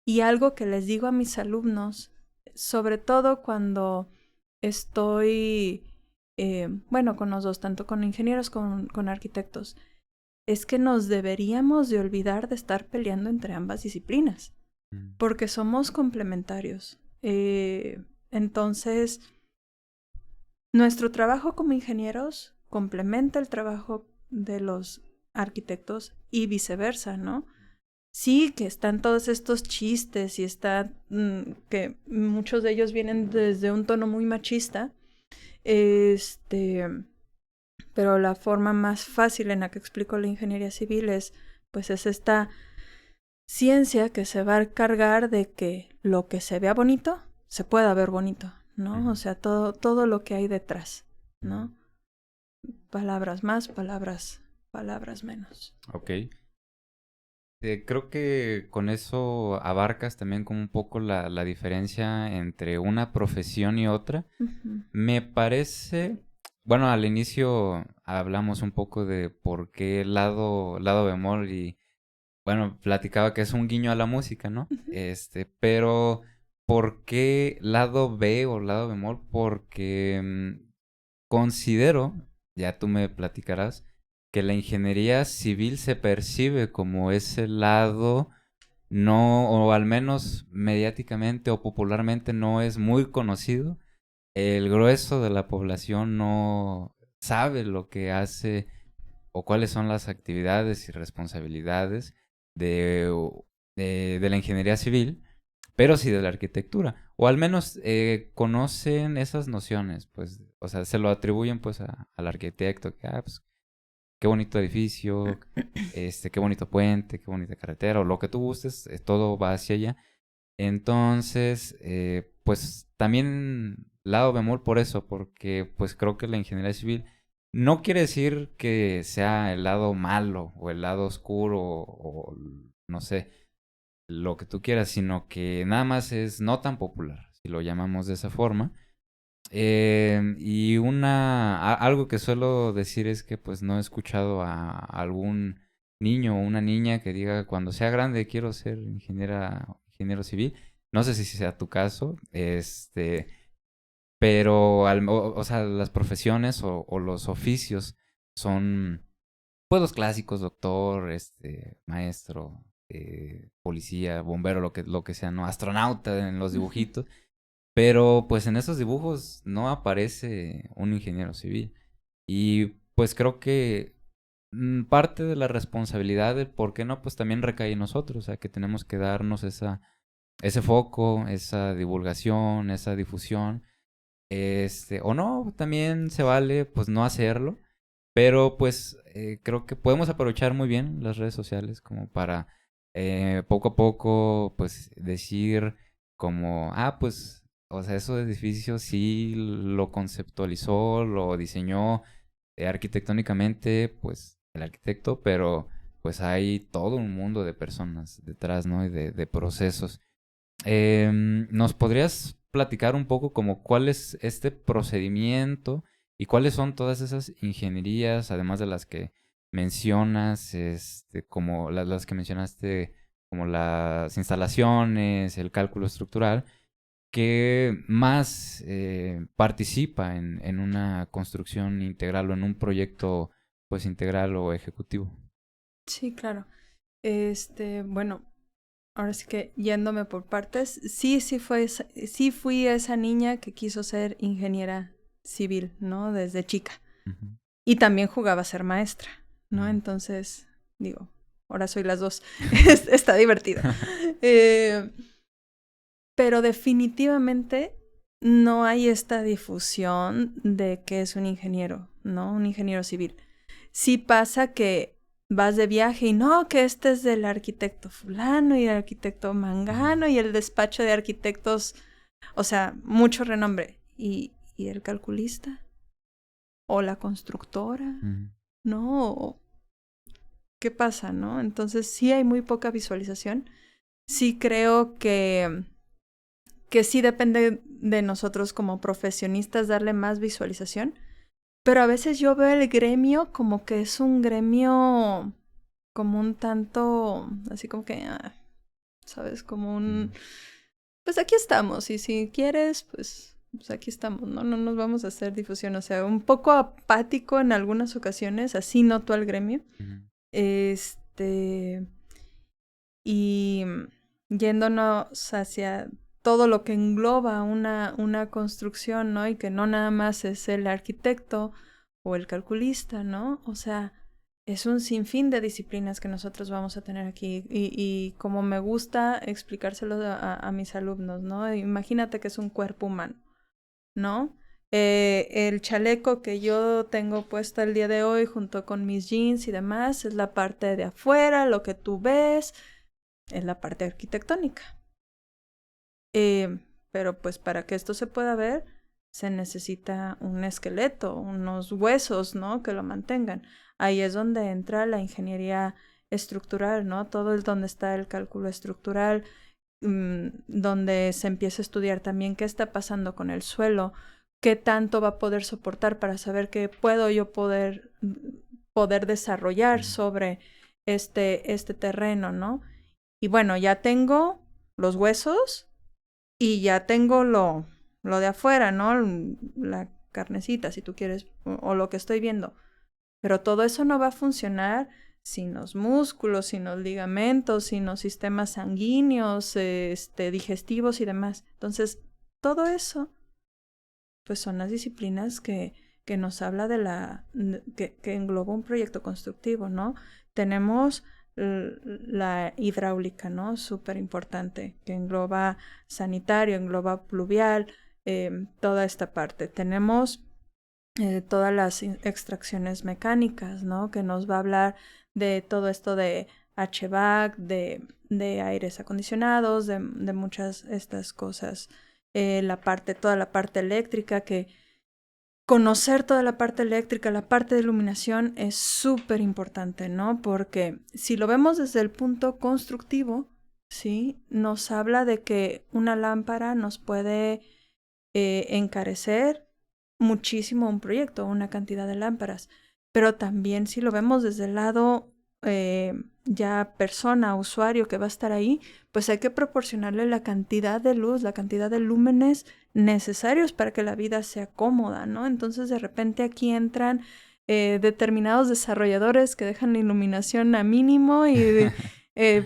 Y algo que les digo a mis alumnos, sobre todo cuando estoy, con los dos, tanto con ingenieros como con arquitectos, es que nos deberíamos de olvidar de estar peleando entre ambas disciplinas, porque somos complementarios. Entonces, nuestro trabajo como ingenieros complementa el trabajo de los arquitectos y viceversa, ¿no? Sí, que están todos estos chistes y está que muchos de ellos vienen desde un tono muy machista, pero la forma más fácil en la que explico la ingeniería civil es esta ciencia que se va a encargar de que lo que se vea bonito se pueda ver bonito, ¿no? Uh-huh. O sea, todo lo que hay detrás, ¿no? Palabras más, palabras menos. Ok. Creo que con eso abarcas también como un poco la diferencia entre una profesión y otra. Uh-huh. Me parece, bueno, al inicio hablamos un poco de por qué lado bemol y, bueno, platicaba que es un guiño a la música, ¿no? Uh-huh. Pero ¿por qué lado B o lado bemol? Porque considero, ya tú me platicarás, que la ingeniería civil se percibe como ese lado no, o al menos mediáticamente o popularmente no es muy conocido. El grueso de la población no sabe lo que hace o cuáles son las actividades y responsabilidades de, de la ingeniería civil, pero sí de la arquitectura. O al menos conocen esas nociones, pues, o sea, se lo atribuyen pues al arquitecto, que pues, qué bonito edificio, qué bonito puente, qué bonita carretera, o lo que tú gustes, todo va hacia allá. Entonces, pues también lado bemol por eso, porque pues creo que la ingeniería civil no quiere decir que sea el lado malo o el lado oscuro o no sé, lo que tú quieras, sino que nada más es no tan popular, si lo llamamos de esa forma. Y algo que suelo decir es que pues no he escuchado a algún niño o una niña que diga cuando sea grande quiero ser ingeniero civil. No sé si sea tu caso, pero o sea, las profesiones o los oficios son pues los clásicos, doctor, maestro, policía, bombero, lo que sea, ¿no? Astronauta en los dibujitos. Pero pues en esos dibujos no aparece un ingeniero civil. Y pues creo que parte de la responsabilidad de por qué no, pues también recae en nosotros. O sea, que tenemos que darnos ese foco, esa divulgación, esa difusión. O no, también se vale pues no hacerlo. Pero pues creo que podemos aprovechar muy bien las redes sociales como para poco a poco pues decir como, pues, o sea, esos edificios sí lo conceptualizó, lo diseñó arquitectónicamente pues el arquitecto, pero pues hay todo un mundo de personas detrás, ¿no? Y de procesos. ¿Nos podrías platicar un poco como cuál es este procedimiento y cuáles son todas esas ingenierías, además de las que mencionas, como las que mencionaste, como las instalaciones, el cálculo estructural, que más participa en una construcción integral o en un proyecto pues integral o ejecutivo? Sí, claro. Bueno, ahora sí que yéndome por partes, sí fui esa niña que quiso ser ingeniera civil, ¿no? Desde chica. Ujú. Y también jugaba a ser maestra, ¿no? Ujú. Entonces, digo, ahora soy las dos. Está divertido. Pero definitivamente no hay esta difusión de que es un ingeniero, ¿no? Un ingeniero civil. Sí pasa que vas de viaje y no, que este es del arquitecto fulano y el arquitecto mangano y el despacho de arquitectos, o sea, mucho renombre. ¿Y el calculista? ¿O la constructora? Ujú. ¿No? ¿Qué pasa, no? Entonces sí hay muy poca visualización. Sí creo que sí depende de nosotros como profesionistas darle más visualización, pero a veces yo veo el gremio como que es un gremio como un tanto, así como que, ¿sabes? Como un, pues aquí estamos y si quieres, pues aquí estamos, ¿no? No nos vamos a hacer difusión, o sea, un poco apático en algunas ocasiones, así noto al gremio. Ujú. Y yéndonos hacia todo lo que engloba una construcción, ¿no? Y que no nada más es el arquitecto o el calculista, ¿no? O sea, es un sinfín de disciplinas que nosotros vamos a tener aquí. Y como me gusta explicárselo a mis alumnos, ¿no? Imagínate que es un cuerpo humano, ¿no? El chaleco que yo tengo puesto el día de hoy junto con mis jeans y demás es la parte de afuera, lo que tú ves es la parte arquitectónica. Pero pues para que esto se pueda ver, se necesita un esqueleto, unos huesos, ¿no? Que lo mantengan. Ahí es donde entra la ingeniería estructural, ¿no? Todo es donde está el cálculo estructural, donde se empieza a estudiar también qué está pasando con el suelo, qué tanto va a poder soportar para saber qué puedo yo poder desarrollar sobre este terreno, ¿no? Y bueno, ya tengo los huesos y ya tengo lo de afuera, ¿no? La carnecita, si tú quieres, o lo que estoy viendo. Pero todo eso no va a funcionar sin los músculos, sin los ligamentos, sin los sistemas sanguíneos, digestivos y demás. Entonces, todo eso, pues son las disciplinas que nos habla de que engloba un proyecto constructivo, ¿no? Tenemos la hidráulica, ¿no? Súper importante, que engloba sanitario, engloba pluvial, toda esta parte. Tenemos todas las extracciones mecánicas, ¿no? Que nos va a hablar de todo esto de HVAC, de aires acondicionados, de muchas estas cosas. Toda la parte eléctrica, que conocer toda la parte eléctrica, la parte de iluminación es súper importante, ¿no? Porque si lo vemos desde el punto constructivo, ¿sí? Nos habla de que una lámpara nos puede encarecer muchísimo un proyecto, una cantidad de lámparas. Pero también si lo vemos desde el lado ya persona, usuario que va a estar ahí, pues hay que proporcionarle la cantidad de luz, la cantidad de lúmenes necesarios para que la vida sea cómoda, ¿no? Entonces de repente aquí entran determinados desarrolladores que dejan la iluminación a mínimo y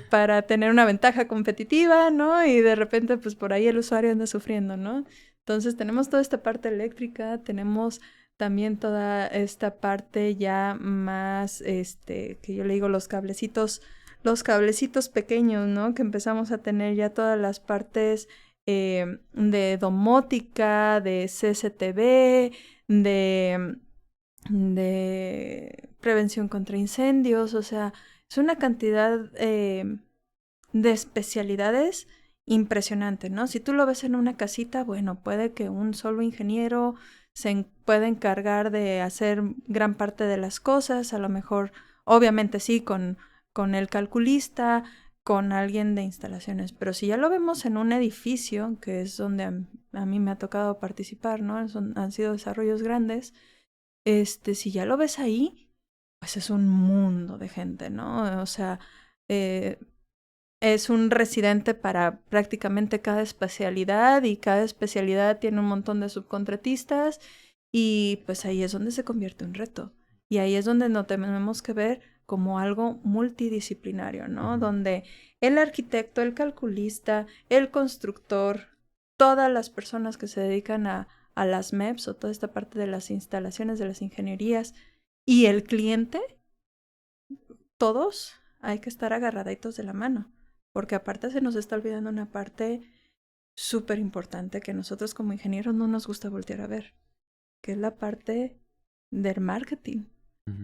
para tener una ventaja competitiva, ¿no? Y de repente pues por ahí el usuario anda sufriendo, ¿no? Entonces tenemos toda esta parte eléctrica, tenemos también toda esta parte ya más, que yo le digo los cablecitos pequeños, ¿no? Que empezamos a tener ya todas las partes de domótica, de CCTV, de prevención contra incendios, o sea, es una cantidad de especialidades impresionante, ¿no? Si tú lo ves en una casita, bueno, puede que un solo ingeniero se pueda encargar de hacer gran parte de las cosas, a lo mejor, obviamente sí, con el calculista, con alguien de instalaciones, pero si ya lo vemos en un edificio, que es donde a mí me ha tocado participar, ¿no? Han sido desarrollos grandes, si ya lo ves ahí, pues es un mundo de gente, ¿no? O sea, es un residente para prácticamente cada especialidad y cada especialidad tiene un montón de subcontratistas y pues ahí es donde se convierte en reto. Y ahí es donde no tenemos que ver como algo multidisciplinario, ¿no? Donde el arquitecto, el calculista, el constructor, todas las personas que se dedican a las MEPs o toda esta parte de las instalaciones, de las ingenierías, y el cliente, todos hay que estar agarraditos de la mano, porque aparte se nos está olvidando una parte súper importante que nosotros como ingenieros no nos gusta voltear a ver, que es la parte del marketing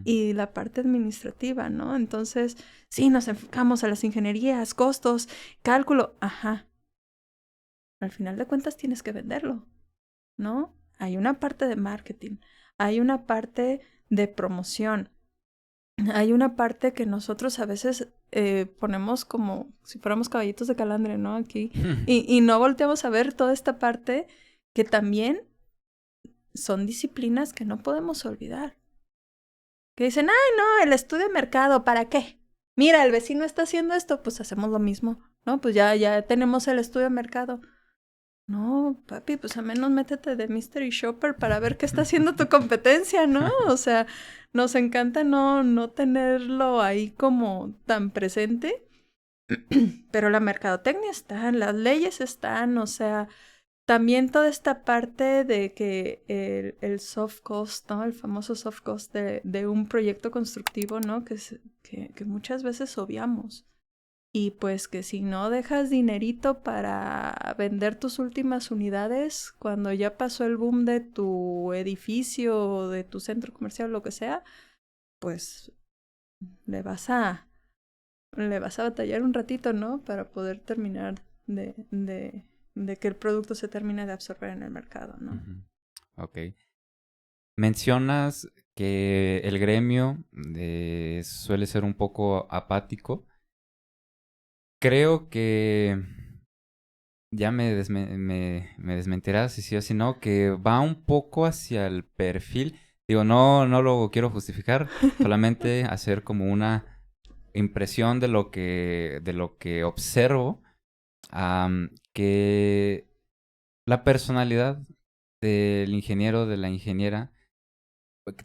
y la parte administrativa, ¿no? Entonces, sí, nos enfocamos a las ingenierías, costos, cálculo, ajá. Al final de cuentas tienes que venderlo, ¿no? Hay una parte de marketing, hay una parte de promoción, hay una parte que nosotros a veces ponemos como si fuéramos caballitos de calandre, ¿no? Aquí, y no volteamos a ver toda esta parte que también son disciplinas que no podemos olvidar. Que dicen, ay, no, el estudio de mercado, ¿para qué? Mira, el vecino está haciendo esto, pues hacemos lo mismo, ¿no? Pues ya tenemos el estudio de mercado. No, papi, pues al menos métete de Mystery Shopper para ver qué está haciendo tu competencia, ¿no? O sea, nos encanta no tenerlo ahí como tan presente, pero la mercadotecnia está, las leyes están, o sea, también toda esta parte de que el soft cost, ¿no? El famoso soft cost de un proyecto constructivo, ¿no? Que muchas veces obviamos. Y pues que si no dejas dinerito para vender tus últimas unidades, cuando ya pasó el boom de tu edificio o de tu centro comercial, lo que sea, pues le vas a batallar un ratito, ¿no? Para poder terminar de que el producto se termine de absorber en el mercado, ¿no? Ok. Mencionas que el gremio suele ser un poco apático. Creo que ya me desmentirás si sí o si no, que va un poco hacia el perfil. Digo, no lo quiero justificar, solamente hacer como una impresión de lo que observo, que la personalidad del ingeniero, de la ingeniera,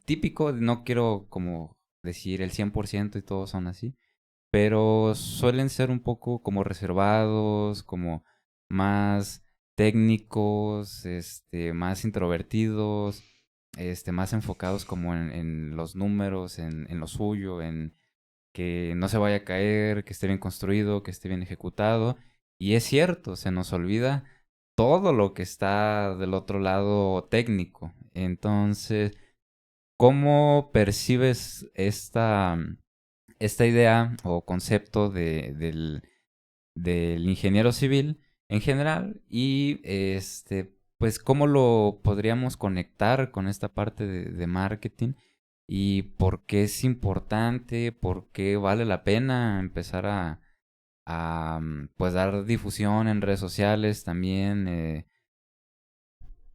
típico, no quiero como decir el 100% y todos son así, pero suelen ser un poco como reservados, como más técnicos, más introvertidos, más enfocados como en los números, en lo suyo, en que no se vaya a caer, que esté bien construido, que esté bien ejecutado. Y es cierto, se nos olvida todo lo que está del otro lado técnico. Entonces, ¿cómo percibes esta idea o concepto del ingeniero civil en general? Y pues, ¿cómo lo podríamos conectar con esta parte de marketing? ¿Y por qué es importante? ¿Por qué vale la pena empezar a pues dar difusión en redes sociales también?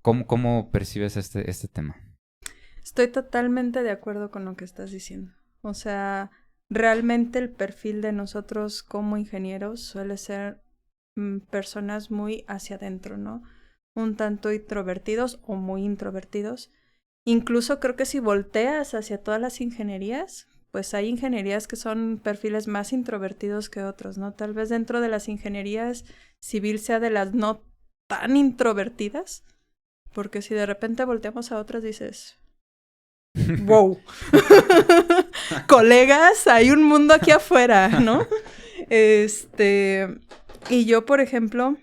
¿Cómo percibes este tema? Estoy totalmente de acuerdo con lo que estás diciendo. O sea, realmente el perfil de nosotros como ingenieros suele ser personas muy hacia adentro, ¿no? Un tanto introvertidos o muy introvertidos. Incluso creo que si volteas hacia todas las ingenierías, pues hay ingenierías que son perfiles más introvertidos que otros, ¿no? Tal vez dentro de las ingenierías civil sea de las no tan introvertidas, porque si de repente volteamos a otras dices, wow, colegas, hay un mundo aquí afuera, ¿no? Y yo, por ejemplo,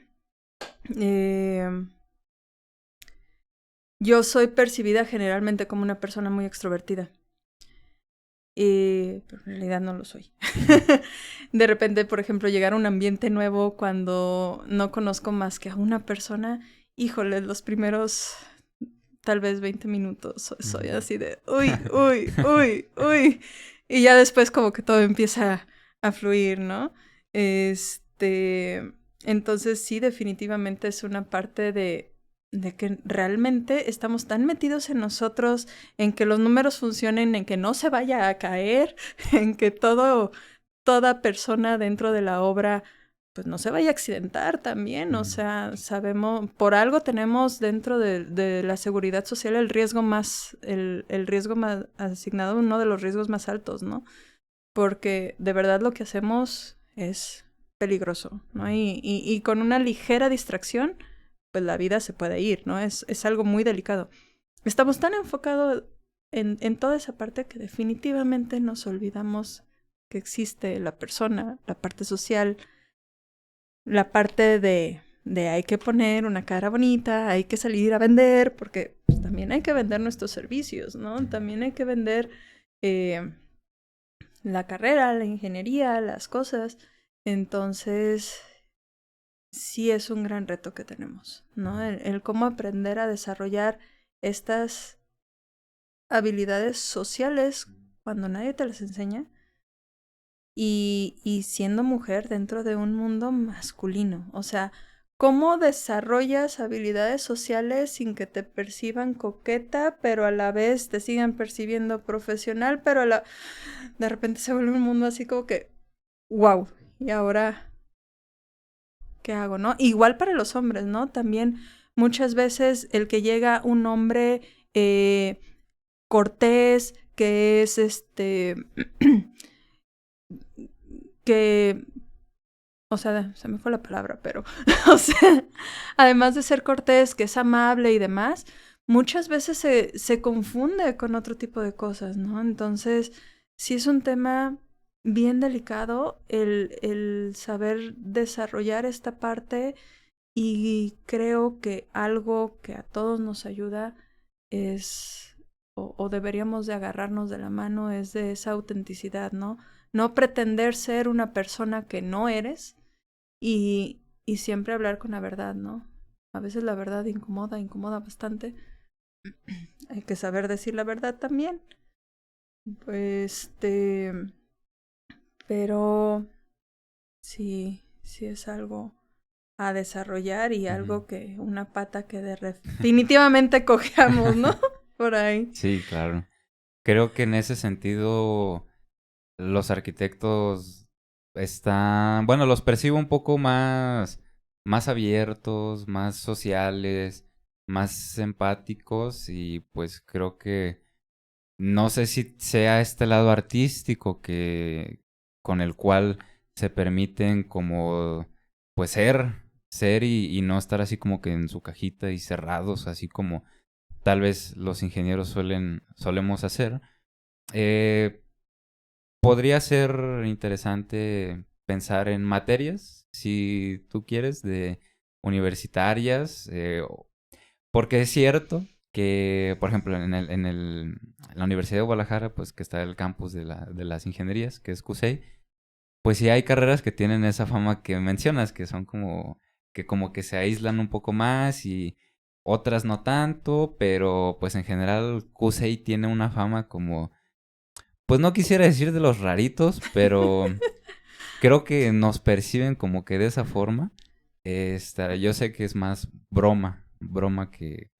yo soy percibida generalmente como una persona muy extrovertida. Pero en realidad no lo soy. De repente, por ejemplo, llegar a un ambiente nuevo cuando no conozco más que a una persona, híjole, los primeros tal vez 20 minutos soy así de uy. Y ya después como que todo empieza a fluir, ¿no? Entonces sí, definitivamente es una parte de que realmente estamos tan metidos en nosotros, en que los números funcionen, en que no se vaya a caer, en que toda persona dentro de la obra pues no se vaya a accidentar también. O sea, sabemos, por algo tenemos dentro de la seguridad social el riesgo más asignado, uno de los riesgos más altos, ¿no? porque de verdad lo que hacemos es peligroso, ¿no? Y con una ligera distracción, pues la vida se puede ir, ¿no? Es algo muy delicado. Estamos tan enfocados en toda esa parte que definitivamente nos olvidamos que existe la persona, la parte social, la parte de hay que poner una cara bonita, hay que salir a vender, porque pues, también hay que vender nuestros servicios, ¿no? También hay que vender la carrera, la ingeniería, las cosas. Entonces, sí es un gran reto que tenemos, ¿no? El cómo aprender a desarrollar estas habilidades sociales cuando nadie te las enseña y siendo mujer dentro de un mundo masculino. O sea, ¿cómo desarrollas habilidades sociales sin que te perciban coqueta, pero a la vez te sigan percibiendo profesional, pero de repente se vuelve un mundo así como que, wow, y ahora, ¿qué hago, no? Igual para los hombres, ¿no? También muchas veces el que llega un hombre cortés, que es que, o sea, se me fue la palabra, pero, o sea, además de ser cortés, que es amable y demás, muchas veces se confunde con otro tipo de cosas, ¿no? Entonces, sí es un tema bien delicado el saber desarrollar esta parte y creo que algo que a todos nos ayuda es, o deberíamos de agarrarnos de la mano, es de esa autenticidad, ¿no? No pretender ser una persona que no eres y siempre hablar con la verdad, ¿no? A veces la verdad incomoda bastante. Hay que saber decir la verdad también. Pues, pero sí es algo a desarrollar y algo que, una pata que definitivamente cojeamos, ¿no? Por ahí. Sí, claro. Creo que en ese sentido los arquitectos están, bueno, los percibo un poco más abiertos, más sociales, más empáticos y pues creo que no sé si sea este lado artístico que con el cual se permiten como pues ser y no estar así como que en su cajita y cerrados, así como tal vez los ingenieros solemos hacer. Eh, Podría ser interesante pensar en materias, si tú quieres, de universitarias, porque es cierto que, por ejemplo, en la Universidad de Guadalajara, pues que está el campus de las ingenierías, que es CUSEI, pues sí hay carreras que tienen esa fama que mencionas, que son como que se aíslan un poco más y otras no tanto, pero pues en general CUSEI tiene una fama como, pues no quisiera decir de los raritos, pero creo que nos perciben como que de esa forma. Yo sé que es más broma que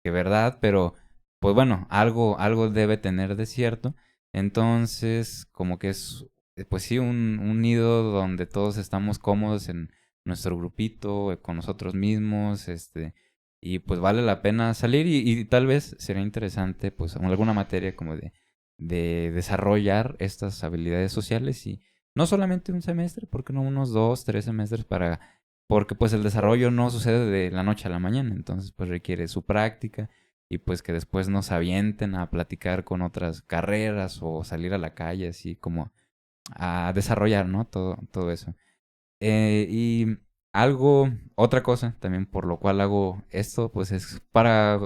verdad, pero pues bueno, algo debe tener de cierto. Entonces, como que es, pues sí, un nido donde todos estamos cómodos en nuestro grupito, con nosotros mismos, y pues vale la pena salir y tal vez sería interesante, pues, en alguna materia como de desarrollar estas habilidades sociales y no solamente un semestre, porque no unos 2, 3 semestres porque pues el desarrollo no sucede de la noche a la mañana, entonces pues requiere su práctica y pues que después nos avienten a platicar con otras carreras o salir a la calle así como a desarrollar, ¿no? Todo eso. Y otra cosa también por lo cual hago esto, pues es para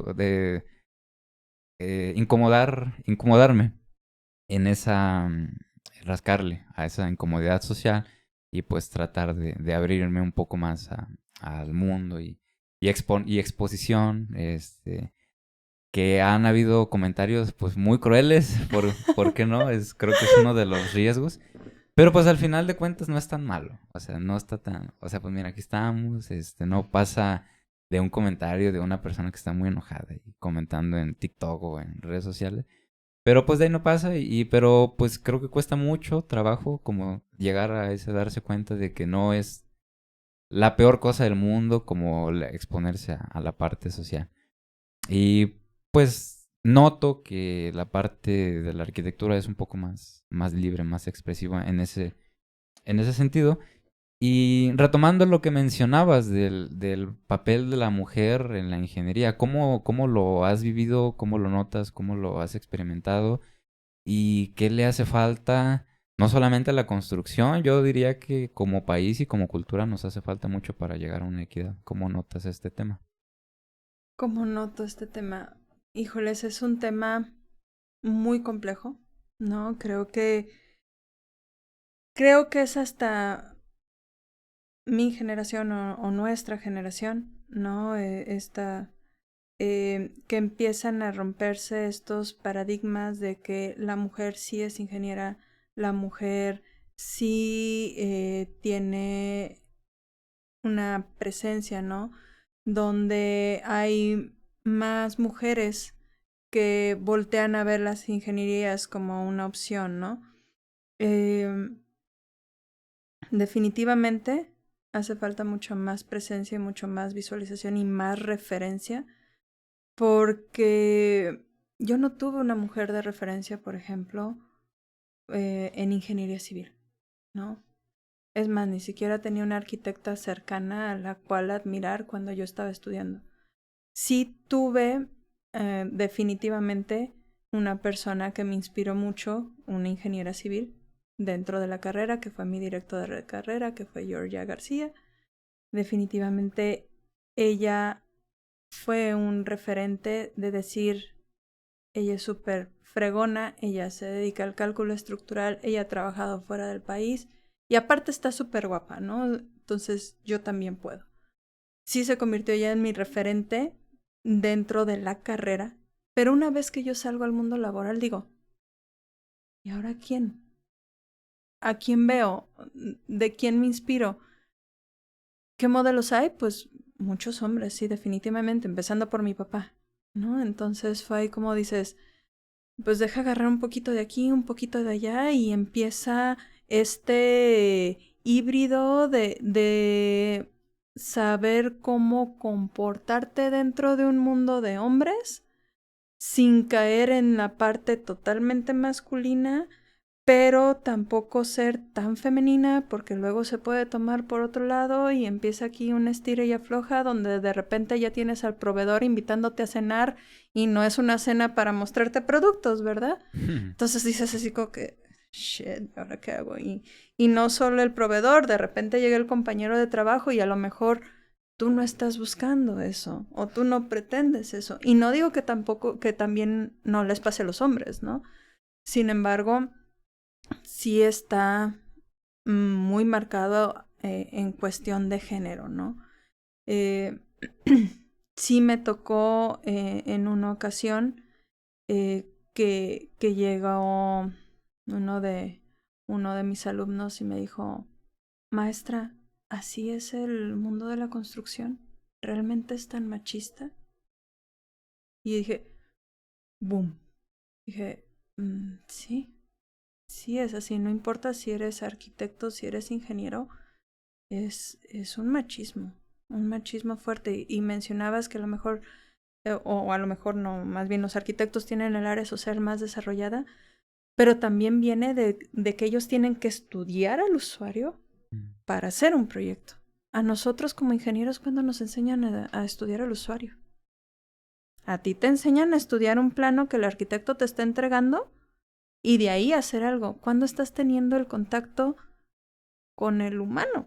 incomodarme en rascarle a esa incomodidad social y pues tratar de abrirme un poco más al mundo y exposición, que han habido comentarios pues muy crueles, ¿por qué no? Creo que es uno de los riesgos, pero pues al final de cuentas no es tan malo, o sea, no está tan, o sea, pues mira, aquí estamos, no pasa de un comentario de una persona que está muy enojada y comentando en TikTok o en redes sociales, pero pues de ahí no pasa pero pues creo que cuesta mucho trabajo como llegar a ese darse cuenta de que no es la peor cosa del mundo como exponerse a la parte social. Y pues noto que la parte de la arquitectura es un poco más libre, más expresiva en ese sentido. Y retomando lo que mencionabas del papel de la mujer en la ingeniería, ¿cómo lo has vivido? ¿Cómo lo notas? ¿Cómo lo has experimentado? ¿Y qué le hace falta? No solamente a la construcción, yo diría que como país y como cultura nos hace falta mucho para llegar a una equidad. ¿Cómo notas este tema? ¿Cómo noto este tema? Híjoles, es un tema muy complejo, ¿no? Creo que es hasta mi generación o nuestra generación, ¿no? Que empiezan a romperse estos paradigmas de que la mujer sí es ingeniera, la mujer sí tiene una presencia, ¿no? Donde hay más mujeres que voltean a ver las ingenierías como una opción, ¿no? Definitivamente hace falta mucho más presencia y mucho más visualización y más referencia, porque yo no tuve una mujer de referencia, por ejemplo, en ingeniería civil, ¿no? Es más, ni siquiera tenía una arquitecta cercana a la cual admirar cuando yo estaba estudiando. Sí tuve definitivamente una persona que me inspiró mucho, una ingeniera civil dentro de la carrera, que fue mi directora de carrera, que fue Georgia García. Definitivamente ella fue un referente de decir, ella es súper fregona, ella se dedica al cálculo estructural, ella ha trabajado fuera del país y aparte está súper guapa, ¿no? Entonces yo también puedo. Sí se convirtió ya en mi referente dentro de la carrera, pero una vez que yo salgo al mundo laboral digo, ¿y ahora quién? ¿A quién veo? ¿De quién me inspiro? ¿Qué modelos hay? Pues muchos hombres, sí, definitivamente, empezando por mi papá, ¿no? Entonces fue ahí como dices, pues deja agarrar un poquito de aquí, un poquito de allá y empieza este híbrido de saber cómo comportarte dentro de un mundo de hombres sin caer en la parte totalmente masculina, pero tampoco ser tan femenina porque luego se puede tomar por otro lado y empieza aquí una estira y afloja donde de repente ya tienes al proveedor invitándote a cenar y no es una cena para mostrarte productos, ¿verdad? Entonces dices así como que, shit, ¿ahora qué hago? Y no solo el proveedor, de repente llega el compañero de trabajo y a lo mejor tú no estás buscando eso o tú no pretendes eso. Y no digo que tampoco, que también no les pase a los hombres, ¿no? Sin embargo, sí está muy marcado en cuestión de género, ¿no? Eh, sí me tocó en una ocasión que llegó uno de mis alumnos y me dijo, maestra, ¿así es el mundo de la construcción? ¿Realmente es tan machista? Y dije, boom. Dije, sí, sí es así, no importa si eres arquitecto, si eres ingeniero, es un machismo fuerte. Y mencionabas que a lo mejor, o a lo mejor no, más bien los arquitectos tienen el área social más desarrollada, pero también viene de que ellos tienen que estudiar al usuario para hacer un proyecto. A nosotros como ingenieros, ¿cuándo nos enseñan a estudiar al usuario? A ti te enseñan a estudiar un plano que el arquitecto te está entregando y de ahí hacer algo. ¿Cuándo estás teniendo el contacto con el humano?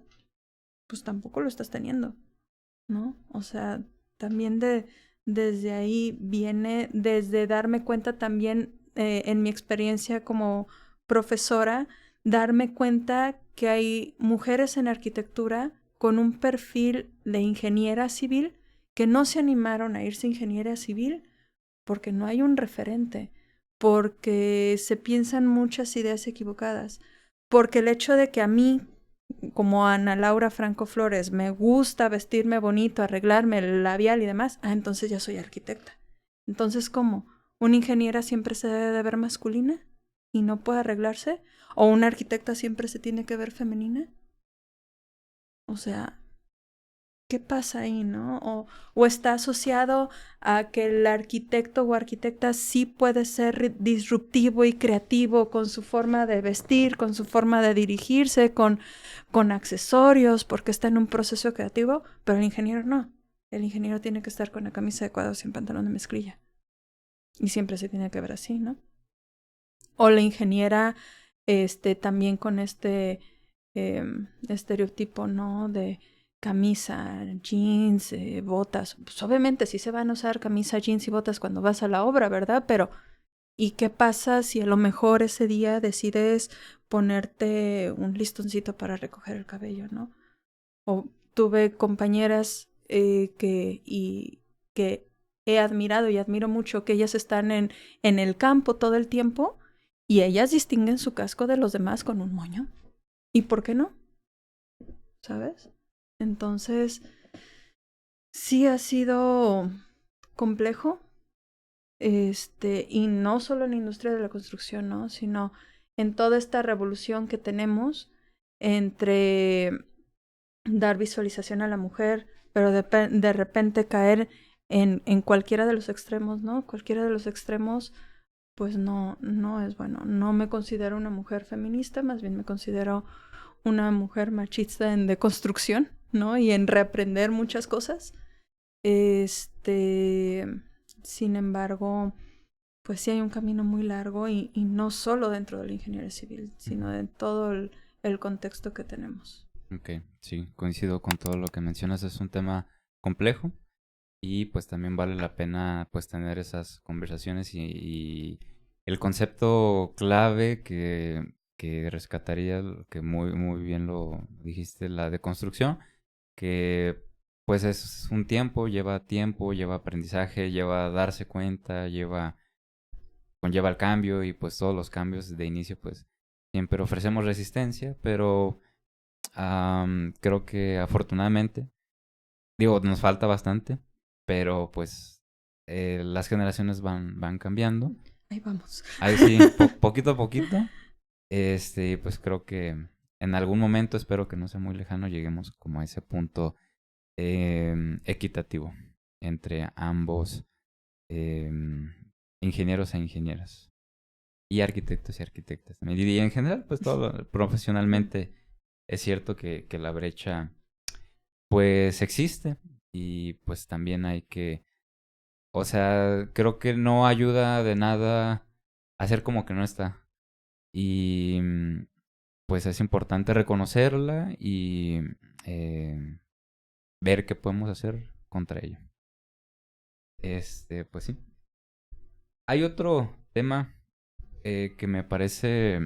Pues tampoco lo estás teniendo, ¿no? O sea, también desde ahí viene, desde darme cuenta también en mi experiencia como profesora, darme cuenta que hay mujeres en arquitectura con un perfil de ingeniera civil que no se animaron a irse a ingeniera civil porque no hay un referente, porque se piensan muchas ideas equivocadas, porque el hecho de que a mí, como Ana Laura Franco Flores, me gusta vestirme bonito, arreglarme el labial y demás, entonces ya soy arquitecta. Entonces, ¿cómo? ¿Una ingeniera siempre se debe de ver masculina y no puede arreglarse? ¿O una arquitecta siempre se tiene que ver femenina? O sea, ¿qué pasa ahí, no? O está asociado a que el arquitecto o arquitecta sí puede ser disruptivo y creativo con su forma de vestir, con su forma de dirigirse, con accesorios, porque está en un proceso creativo, pero el ingeniero no. El ingeniero tiene que estar con la camisa de cuadros y un pantalón de mezclilla. Y siempre se tiene que ver así, ¿no? O la ingeniera, también con estereotipo, ¿no? De camisa, jeans, botas. Pues obviamente sí se van a usar camisa, jeans y botas cuando vas a la obra, ¿verdad? Pero ¿y qué pasa si a lo mejor ese día decides ponerte un listoncito para recoger el cabello, ¿no? O tuve compañeras que he admirado y admiro mucho, que ellas están en el campo todo el tiempo y ellas distinguen su casco de los demás con un moño. ¿Y por qué no? ¿Sabes? Entonces, sí ha sido complejo, y no solo en la industria de la construcción, ¿no? Sino en toda esta revolución que tenemos entre dar visualización a la mujer, pero de repente caer en cualquiera de los extremos, ¿no? Cualquiera de los extremos, pues no es bueno. No me considero una mujer feminista, más bien me considero una mujer machista en deconstrucción, ¿no? Y en reaprender muchas cosas. Sin embargo, pues sí hay un camino muy largo y no solo dentro de la ingeniería civil, sino de todo el contexto que tenemos. Ok, sí, coincido con todo lo que mencionas. Es un tema complejo y pues también vale la pena pues tener esas conversaciones y el concepto clave que rescataría, que muy bien lo dijiste, la deconstrucción, que pues es un tiempo, lleva aprendizaje, lleva darse cuenta, conlleva el cambio y pues todos los cambios de inicio pues siempre ofrecemos resistencia, pero creo que afortunadamente, digo, nos falta bastante, pero pues las generaciones van cambiando. Ahí vamos. Ahí sí, poquito a poquito. Pues creo que en algún momento, espero que no sea muy lejano, lleguemos como a ese punto equitativo entre ambos ingenieros e ingenieras. Y arquitectos y arquitectas. Y en general, pues todo profesionalmente es cierto que la brecha pues existe y pues también hay que, o sea, creo que no ayuda de nada hacer como que no está. Y pues es importante reconocerla y ver qué podemos hacer contra ello. Pues sí. Hay otro tema que me parece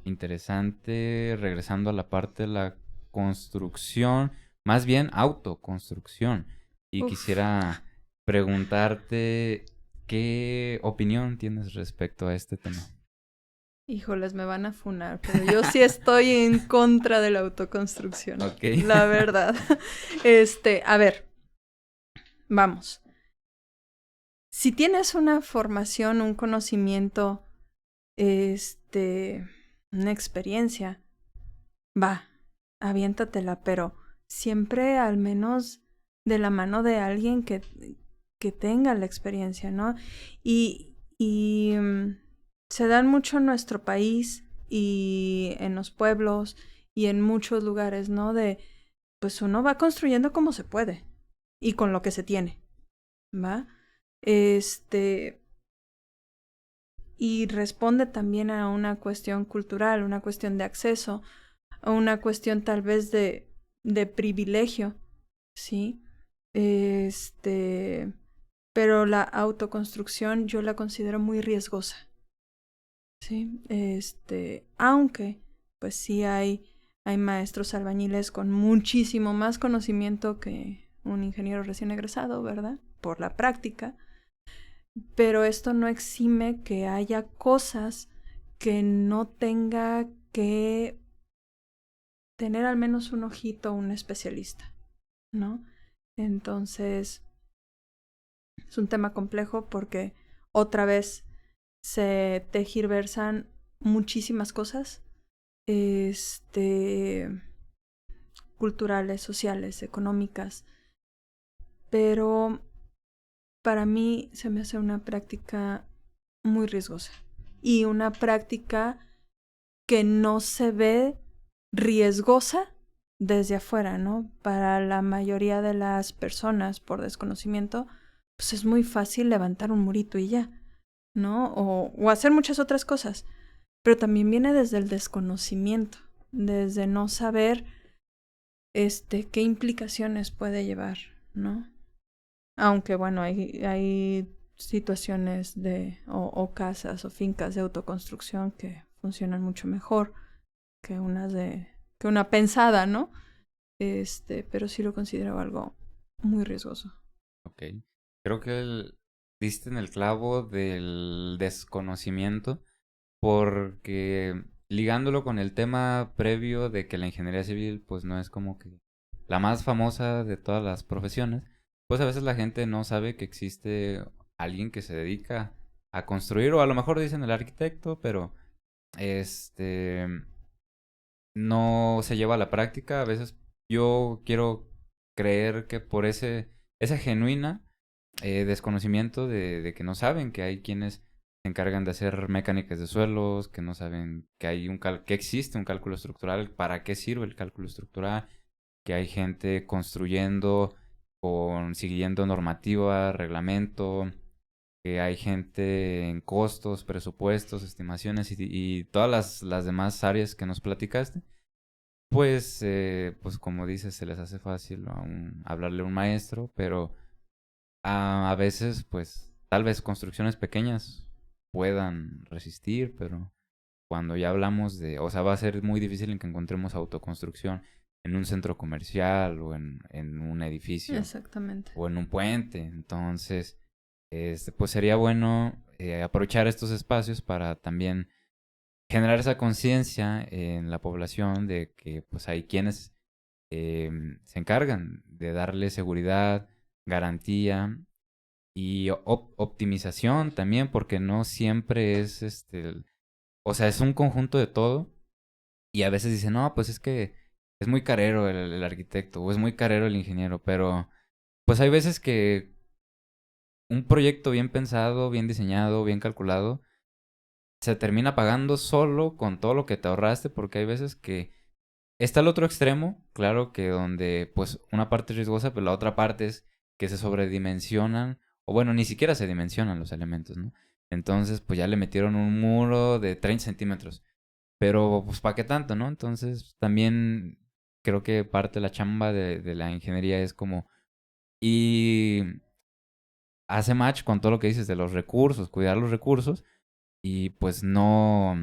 interesante, regresando a la parte de la construcción, más bien autoconstrucción. Y Uf. quisiera preguntarte qué opinión tienes respecto a este tema. Híjoles, me van a funar, pero yo sí estoy en contra de la autoconstrucción. Ok. La verdad. A ver, vamos. Si tienes una formación, un conocimiento, una experiencia, va, aviéntatela, pero siempre al menos de la mano de alguien que tenga la experiencia, ¿no? Y se dan mucho en nuestro país y en los pueblos y en muchos lugares, ¿no? Pues uno va construyendo como se puede y con lo que se tiene, ¿va? Y responde también a una cuestión cultural, una cuestión de acceso, a una cuestión tal vez de privilegio, ¿sí? Pero la autoconstrucción yo la considero muy riesgosa, ¿sí? Aunque, pues sí hay maestros albañiles con muchísimo más conocimiento que un ingeniero recién egresado, ¿verdad? Por la práctica. Pero esto no exime que haya cosas que no tenga que tener al menos un ojito un especialista, ¿no? Entonces, es un tema complejo porque otra vez se tergiversan muchísimas cosas. culturales, sociales, económicas, pero para mí se me hace una práctica muy riesgosa y una práctica que no se ve riesgosa desde afuera, ¿no? Para la mayoría de las personas, por desconocimiento, pues es muy fácil levantar un murito y ya, ¿no? O hacer muchas otras cosas. Pero también viene desde el desconocimiento, desde no saber qué implicaciones puede llevar, ¿no? Aunque bueno, hay situaciones o casas o fincas de autoconstrucción que funcionan mucho mejor que que una pensada, ¿no? Pero sí lo considero algo muy riesgoso. Ok. Creo que diste en el clavo del desconocimiento, porque ligándolo con el tema previo de que la ingeniería civil pues no es como que la más famosa de todas las profesiones, pues a veces la gente no sabe que existe alguien que se dedica a construir, o a lo mejor dicen el arquitecto, pero este no se lleva a la práctica. A veces yo quiero creer que por esa genuina desconocimiento de que no saben que hay quienes se encargan de hacer mecánicas de suelos, que no saben que hay que existe un cálculo estructural, para qué sirve el cálculo estructural, que hay gente construyendo siguiendo normativa, reglamento, que hay gente en costos, presupuestos, estimaciones y todas las demás áreas que nos platicaste. Pues como dices, se les hace fácil hablarle a un maestro, pero a veces, pues, tal vez construcciones pequeñas puedan resistir, pero cuando ya hablamos o sea, va a ser muy difícil en que encontremos autoconstrucción en un centro comercial o en un edificio Exactamente. o en un puente. Entonces, pues sería bueno aprovechar estos espacios para también generar esa conciencia en la población de que pues hay quienes se encargan de darle seguridad, garantía y optimización también, porque no siempre es o sea, es un conjunto de todo y a veces dicen, no, pues es que es muy carero el arquitecto o es muy carero el ingeniero, pero pues hay veces que un proyecto bien pensado, bien diseñado, bien calculado, se termina pagando solo con todo lo que te ahorraste, porque hay veces que está el otro extremo, claro que donde pues una parte es riesgosa, pero la otra parte es que se sobredimensionan, o bueno, ni siquiera se dimensionan los elementos, ¿no? Entonces, pues ya le metieron un muro de 30 centímetros, pero pues ¿para qué tanto, no? Entonces, también creo que parte de la chamba de la ingeniería es como, y hace match con todo lo que dices de los recursos, cuidar los recursos, y pues no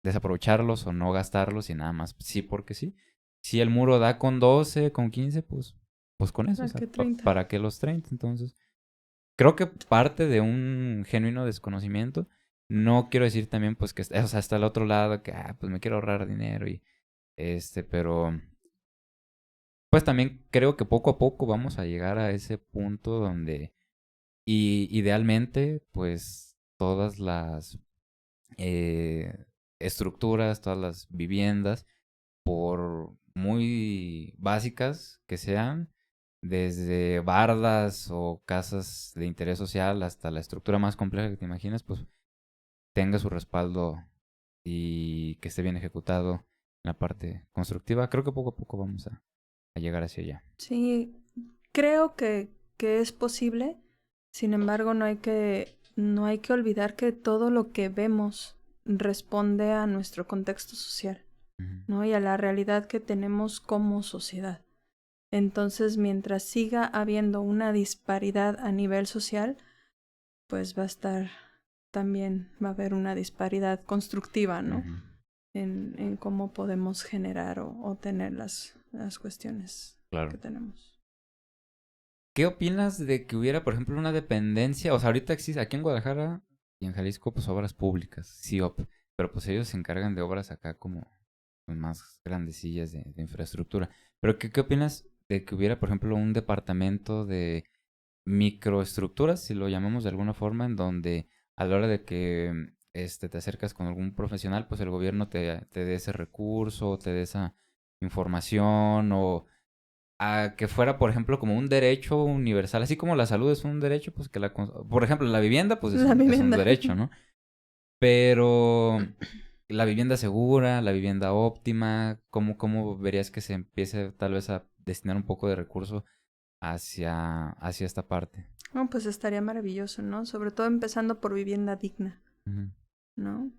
desaprovecharlos o no gastarlos y nada más. Sí, porque sí. Si el muro da con 12 con 15 pues con eso. O ¿Para sea, qué 30? ¿para qué los 30? Entonces, creo que parte de un genuino desconocimiento. No quiero decir también, pues, que o sea, hasta el otro lado, que, pues me quiero ahorrar dinero pero, pues también creo que poco a poco vamos a llegar a ese punto donde, y idealmente, pues, todas las estructuras, todas las viviendas, por muy básicas que sean, desde bardas o casas de interés social hasta la estructura más compleja que te imaginas, pues tenga su respaldo y que esté bien ejecutado en la parte constructiva. Creo que poco a poco vamos a llegar hacia allá. Sí, creo que es posible. Sin embargo, no hay que olvidar que todo lo que vemos responde a nuestro contexto social, Ujú. ¿no? Y a la realidad que tenemos como sociedad. Entonces, mientras siga habiendo una disparidad a nivel social, pues va a haber una disparidad constructiva, ¿no? Ujú. En cómo podemos generar o tener las cuestiones Claro. que tenemos. ¿Qué opinas de que hubiera, por ejemplo, una dependencia? O sea, ahorita existe aquí en Guadalajara y en Jalisco, pues obras públicas, CIOP, pero pues ellos se encargan de obras acá como pues, más grandecillas de infraestructura. Pero ¿qué opinas de que hubiera, por ejemplo, un departamento de microestructuras, si lo llamamos de alguna forma, en donde a la hora de que te acercas con algún profesional, pues el gobierno te dé ese recurso, te dé esa información o a que fuera, por ejemplo, como un derecho universal, así como la salud es un derecho, pues que por ejemplo, la vivienda, pues La es un vivienda. derecho, ¿no? Pero la vivienda segura, la vivienda óptima, ¿cómo verías que se empiece tal vez a destinar un poco de recurso hacia esta parte? No, pues estaría maravilloso, ¿no? Sobre todo empezando por vivienda digna, Ujú, ¿no?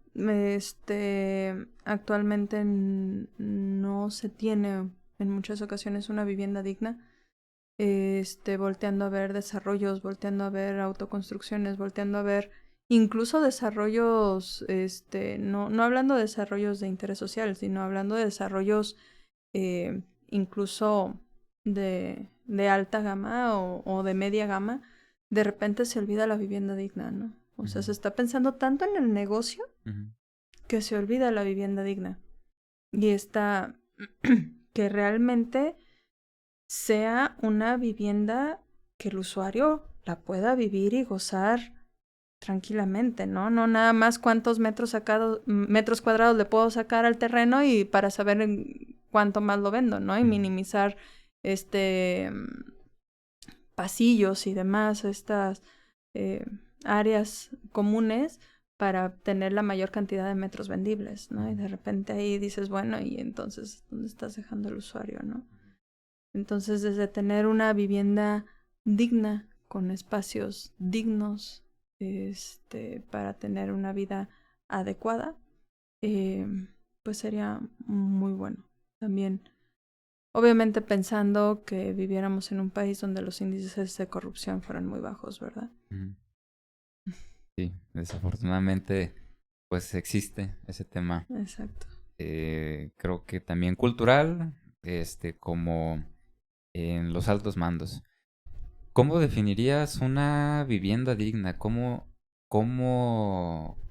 Actualmente no se tiene en muchas ocasiones una vivienda digna. Volteando a ver desarrollos, volteando a ver autoconstrucciones, volteando a ver incluso desarrollos, no hablando de desarrollos de interés social, sino hablando de desarrollos incluso de alta gama o de media gama, de repente se olvida la vivienda digna, ¿no? O sea, se está pensando tanto en el negocio ujú, que se olvida la vivienda digna. Y está que realmente sea una vivienda que el usuario la pueda vivir y gozar tranquilamente, ¿no? No nada más cuántos metros cuadrados le puedo sacar al terreno y para saber cuánto más lo vendo, ¿no? Y ujú, minimizar este pasillos y demás, estas eh, áreas comunes para tener la mayor cantidad de metros vendibles, ¿no? Y de repente ahí dices, bueno, y entonces, ¿dónde estás dejando al usuario, no? Entonces, desde tener una vivienda digna, con espacios dignos, para tener una vida adecuada, eh, pues sería muy bueno. También, obviamente pensando que viviéramos en un país donde los índices de corrupción fueran muy bajos, ¿verdad? ujú. Sí, desafortunadamente, pues existe ese tema. Exacto. Creo que también cultural, como en los altos mandos. ¿Cómo definirías una vivienda digna?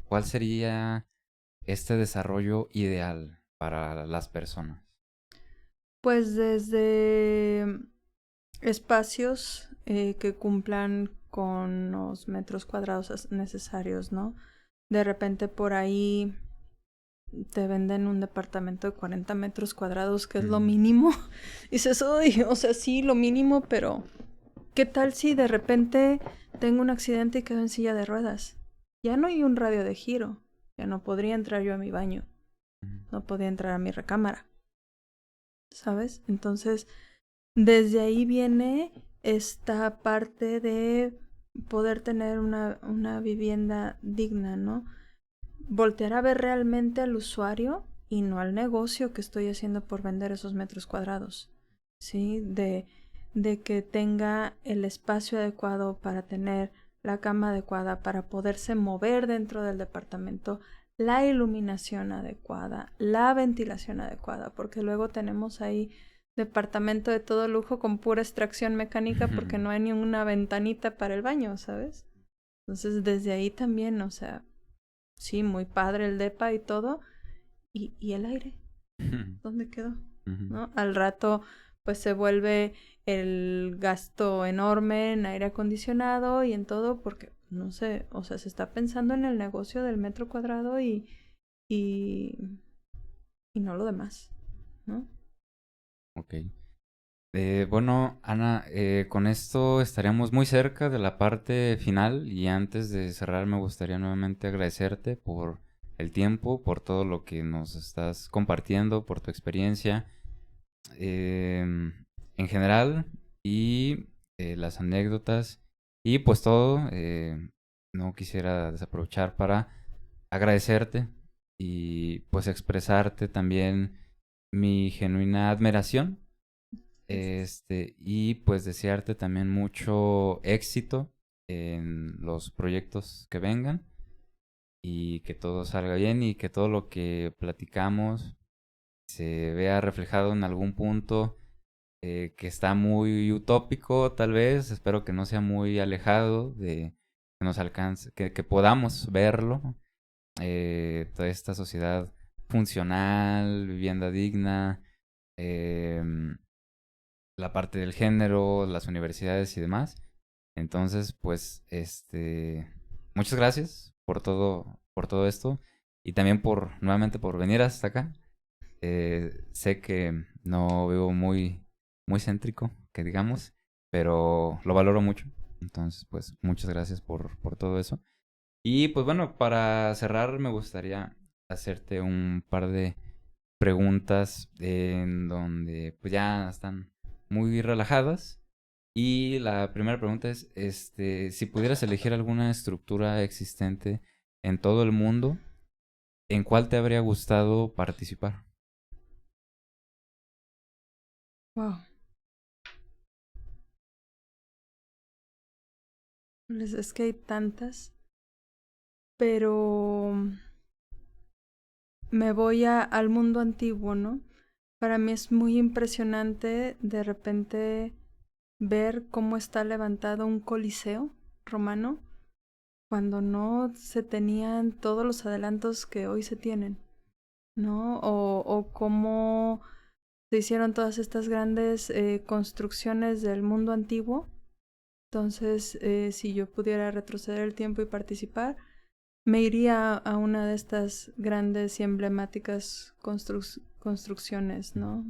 ¿Cuál sería este desarrollo ideal para las personas? Pues desde espacios que cumplan con los metros cuadrados necesarios, ¿no? De repente por ahí te venden un departamento de 40 metros cuadrados, que es lo Mm, mínimo. Y dices, uy, o sea, sí, lo mínimo, pero ¿qué tal si de repente tengo un accidente y quedo en silla de ruedas? Ya no hay un radio de giro, ya no podría entrar yo a mi baño, mm, no podría entrar a mi recámara, ¿sabes? Entonces, desde ahí viene esta parte de poder tener una vivienda digna, ¿no? Voltear a ver realmente al usuario y no al negocio que estoy haciendo por vender esos metros cuadrados, ¿sí? De que tenga el espacio adecuado para tener la cama adecuada, para poderse mover dentro del departamento, la iluminación adecuada, la ventilación adecuada, porque luego tenemos ahí departamento de todo lujo con pura extracción mecánica porque no hay ni una ventanita para el baño, ¿sabes? Entonces desde ahí también, o sea, sí, muy padre el depa y todo. ¿Y el aire? ¿Dónde quedó? ujú. ¿No? Al rato, pues se vuelve el gasto enorme en aire acondicionado y en todo, porque, no sé, o sea, se está pensando en el negocio del metro cuadrado y, y no lo demás, ¿no? Ok. Bueno, Ana, con esto estaríamos muy cerca de la parte final y antes de cerrar me gustaría nuevamente agradecerte por el tiempo, por todo lo que nos estás compartiendo, por tu experiencia en general y las anécdotas y pues todo. No quisiera desaprovechar para agradecerte y pues expresarte también mi genuina admiración y pues desearte también mucho éxito en los proyectos que vengan y que todo salga bien y que todo lo que platicamos se vea reflejado en algún punto que está muy utópico tal vez, espero que no sea muy alejado de que nos alcance, que podamos verlo, toda esta sociedad funcional, vivienda digna, em, la parte del género, las universidades y demás. Entonces, pues, muchas gracias por todo esto y también nuevamente por venir hasta acá. Sé que No vivo muy, muy céntrico, que digamos, pero lo valoro mucho. Entonces, pues, muchas gracias por todo eso. Y pues bueno, para cerrar me gustaría hacerte un par de preguntas en donde pues ya están muy relajadas. Y la primera pregunta es, si pudieras elegir alguna estructura existente en todo el mundo, ¿en cuál te habría gustado participar? Wow. Es que hay tantas, pero me voy al mundo antiguo, ¿no? Para mí es muy impresionante de repente ver cómo está levantado un coliseo romano cuando no se tenían todos los adelantos que hoy se tienen, ¿no? O cómo se hicieron todas estas grandes construcciones del mundo antiguo. Entonces, si yo pudiera retroceder el tiempo y participar, me iría a una de estas grandes y emblemáticas construcciones, ¿no?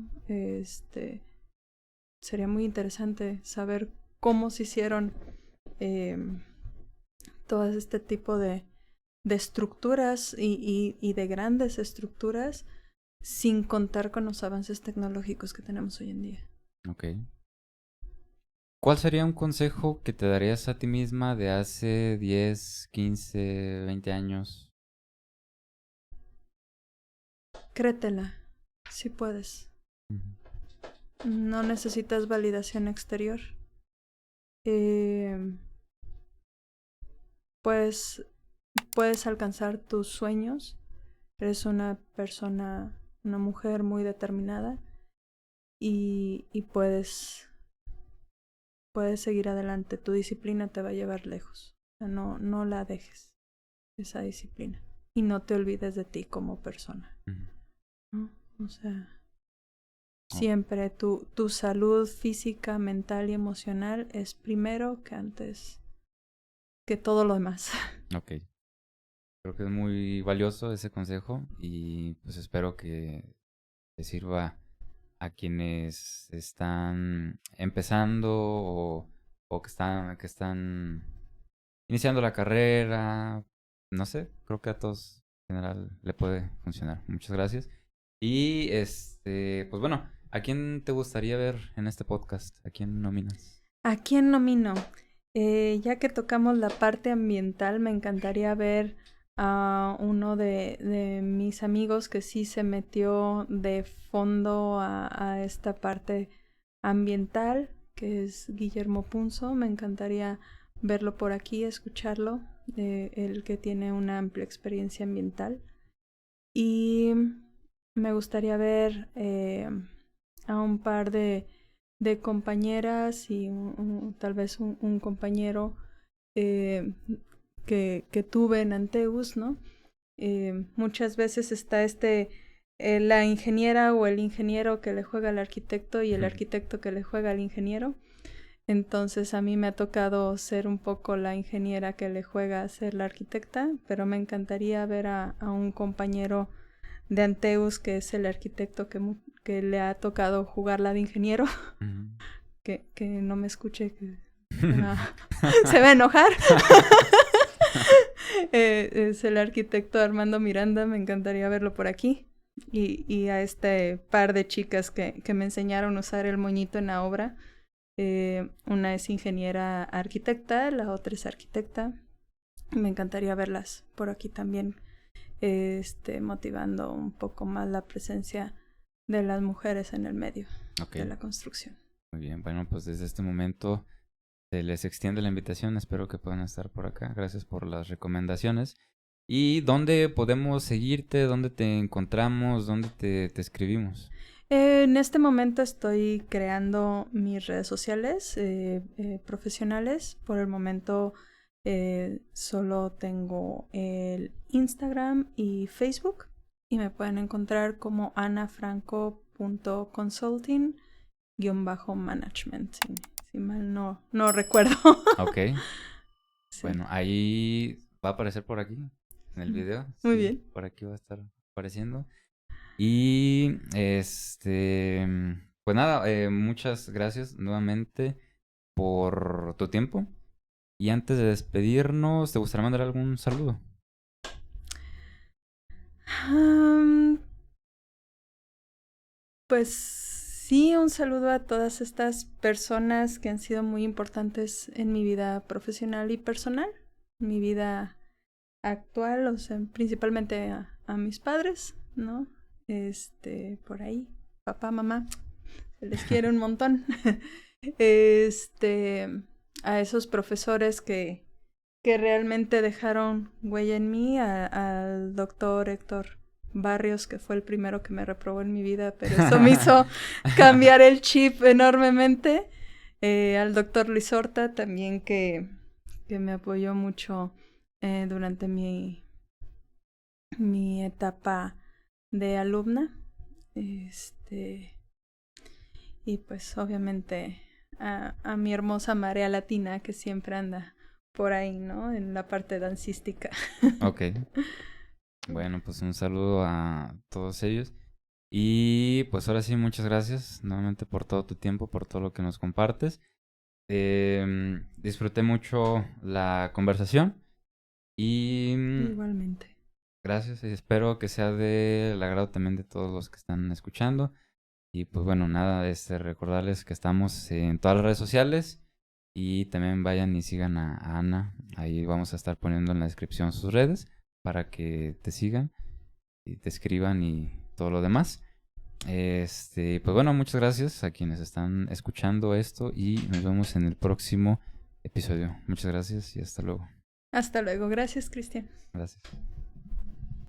Sería muy interesante saber cómo se hicieron todo este tipo de estructuras y de grandes estructuras sin contar con los avances tecnológicos que tenemos hoy en día. Ok. ¿Cuál sería un consejo que te darías a ti misma de hace 10, 15, 20 años? Créetela, si puedes. No necesitas validación exterior. Pues puedes alcanzar tus sueños. Eres una persona, una mujer muy determinada y puedes seguir adelante. Tu disciplina te va a llevar lejos. O sea, no la dejes, esa disciplina. Y no te olvides de ti como persona, ¿no? O sea, siempre tu salud física, mental y emocional es primero que antes que todo lo demás. Ok. Creo que es muy valioso ese consejo y pues espero que le sirva a quienes están empezando o que están iniciando la carrera. No sé, creo que a todos en general le puede funcionar. Muchas gracias. Y pues bueno, ¿a quién te gustaría ver en este podcast? ¿A quién nominas? ¿A quién nomino? Ya que tocamos la parte ambiental, me encantaría ver a uno de mis amigos que sí se metió de fondo a esta parte ambiental, que es Guillermo Punzo. Me encantaría verlo por aquí, escucharlo, él que tiene una amplia experiencia ambiental. Y me gustaría ver a un par de compañeras y tal vez un compañero eh, que tuve en Anteus, ¿no? Muchas veces está la ingeniera o el ingeniero que le juega al arquitecto y el arquitecto que le juega al ingeniero. Entonces a mí me ha tocado ser un poco la ingeniera que le juega a ser la arquitecta, pero me encantaría ver a un compañero de Anteus que es el arquitecto que le ha tocado jugarla de ingeniero. Que no me escuche, que se va a enojar. Es el arquitecto Armando Miranda, me encantaría verlo por aquí. Y a este par de chicas que me enseñaron a usar el moñito en la obra. Una es ingeniera arquitecta, la otra es arquitecta. Me encantaría verlas por aquí también, motivando un poco más la presencia de las mujeres en el medio de la construcción. Muy bien, bueno, pues desde este momento se les extiende la invitación, espero que puedan estar por acá. Gracias por las recomendaciones. ¿Y dónde podemos seguirte? ¿Dónde te encontramos? ¿Dónde te escribimos? En este momento estoy creando mis redes sociales profesionales. Por el momento solo tengo el Instagram y Facebook y me pueden encontrar como anafranco.consulting-management. Si mal no recuerdo. Ok. Sí. Bueno, ahí va a aparecer por aquí, en el video. Muy Sí, bien. por aquí va a estar apareciendo. Y pues nada, muchas gracias nuevamente por tu tiempo. Y antes de despedirnos, ¿te gustaría mandar algún saludo? Am, Pues sí, un saludo a todas estas personas que han sido muy importantes en mi vida profesional y personal, mi vida actual, o sea, principalmente a mis padres, ¿no? Por ahí, papá, mamá, se les quiere un montón. Este, a esos profesores que realmente dejaron huella en mí, al doctor Héctor Barrios, que fue el primero que me reprobó en mi vida, pero eso me hizo cambiar el chip enormemente. Al doctor Luis Horta también, que me apoyó mucho durante mi etapa de alumna. Y pues obviamente a mi hermosa Marea Latina, que siempre anda por ahí, ¿no? En la parte dancística. Ok. Bueno, pues un saludo a todos ellos. Y pues ahora sí, muchas gracias nuevamente por todo tu tiempo, por todo lo que nos compartes. Disfruté mucho la conversación y Igualmente. gracias. Y espero que sea del agrado también de todos los que están escuchando. Y pues bueno, nada, recordarles que estamos en todas las redes sociales y también vayan y sigan a Ana. Ahí vamos a estar poniendo en la descripción sus redes para que te sigan y te escriban y todo lo demás. Pues bueno, muchas gracias a quienes están escuchando esto y nos vemos en el próximo episodio. Muchas gracias y hasta luego. Hasta luego. Gracias, Cristian. Gracias.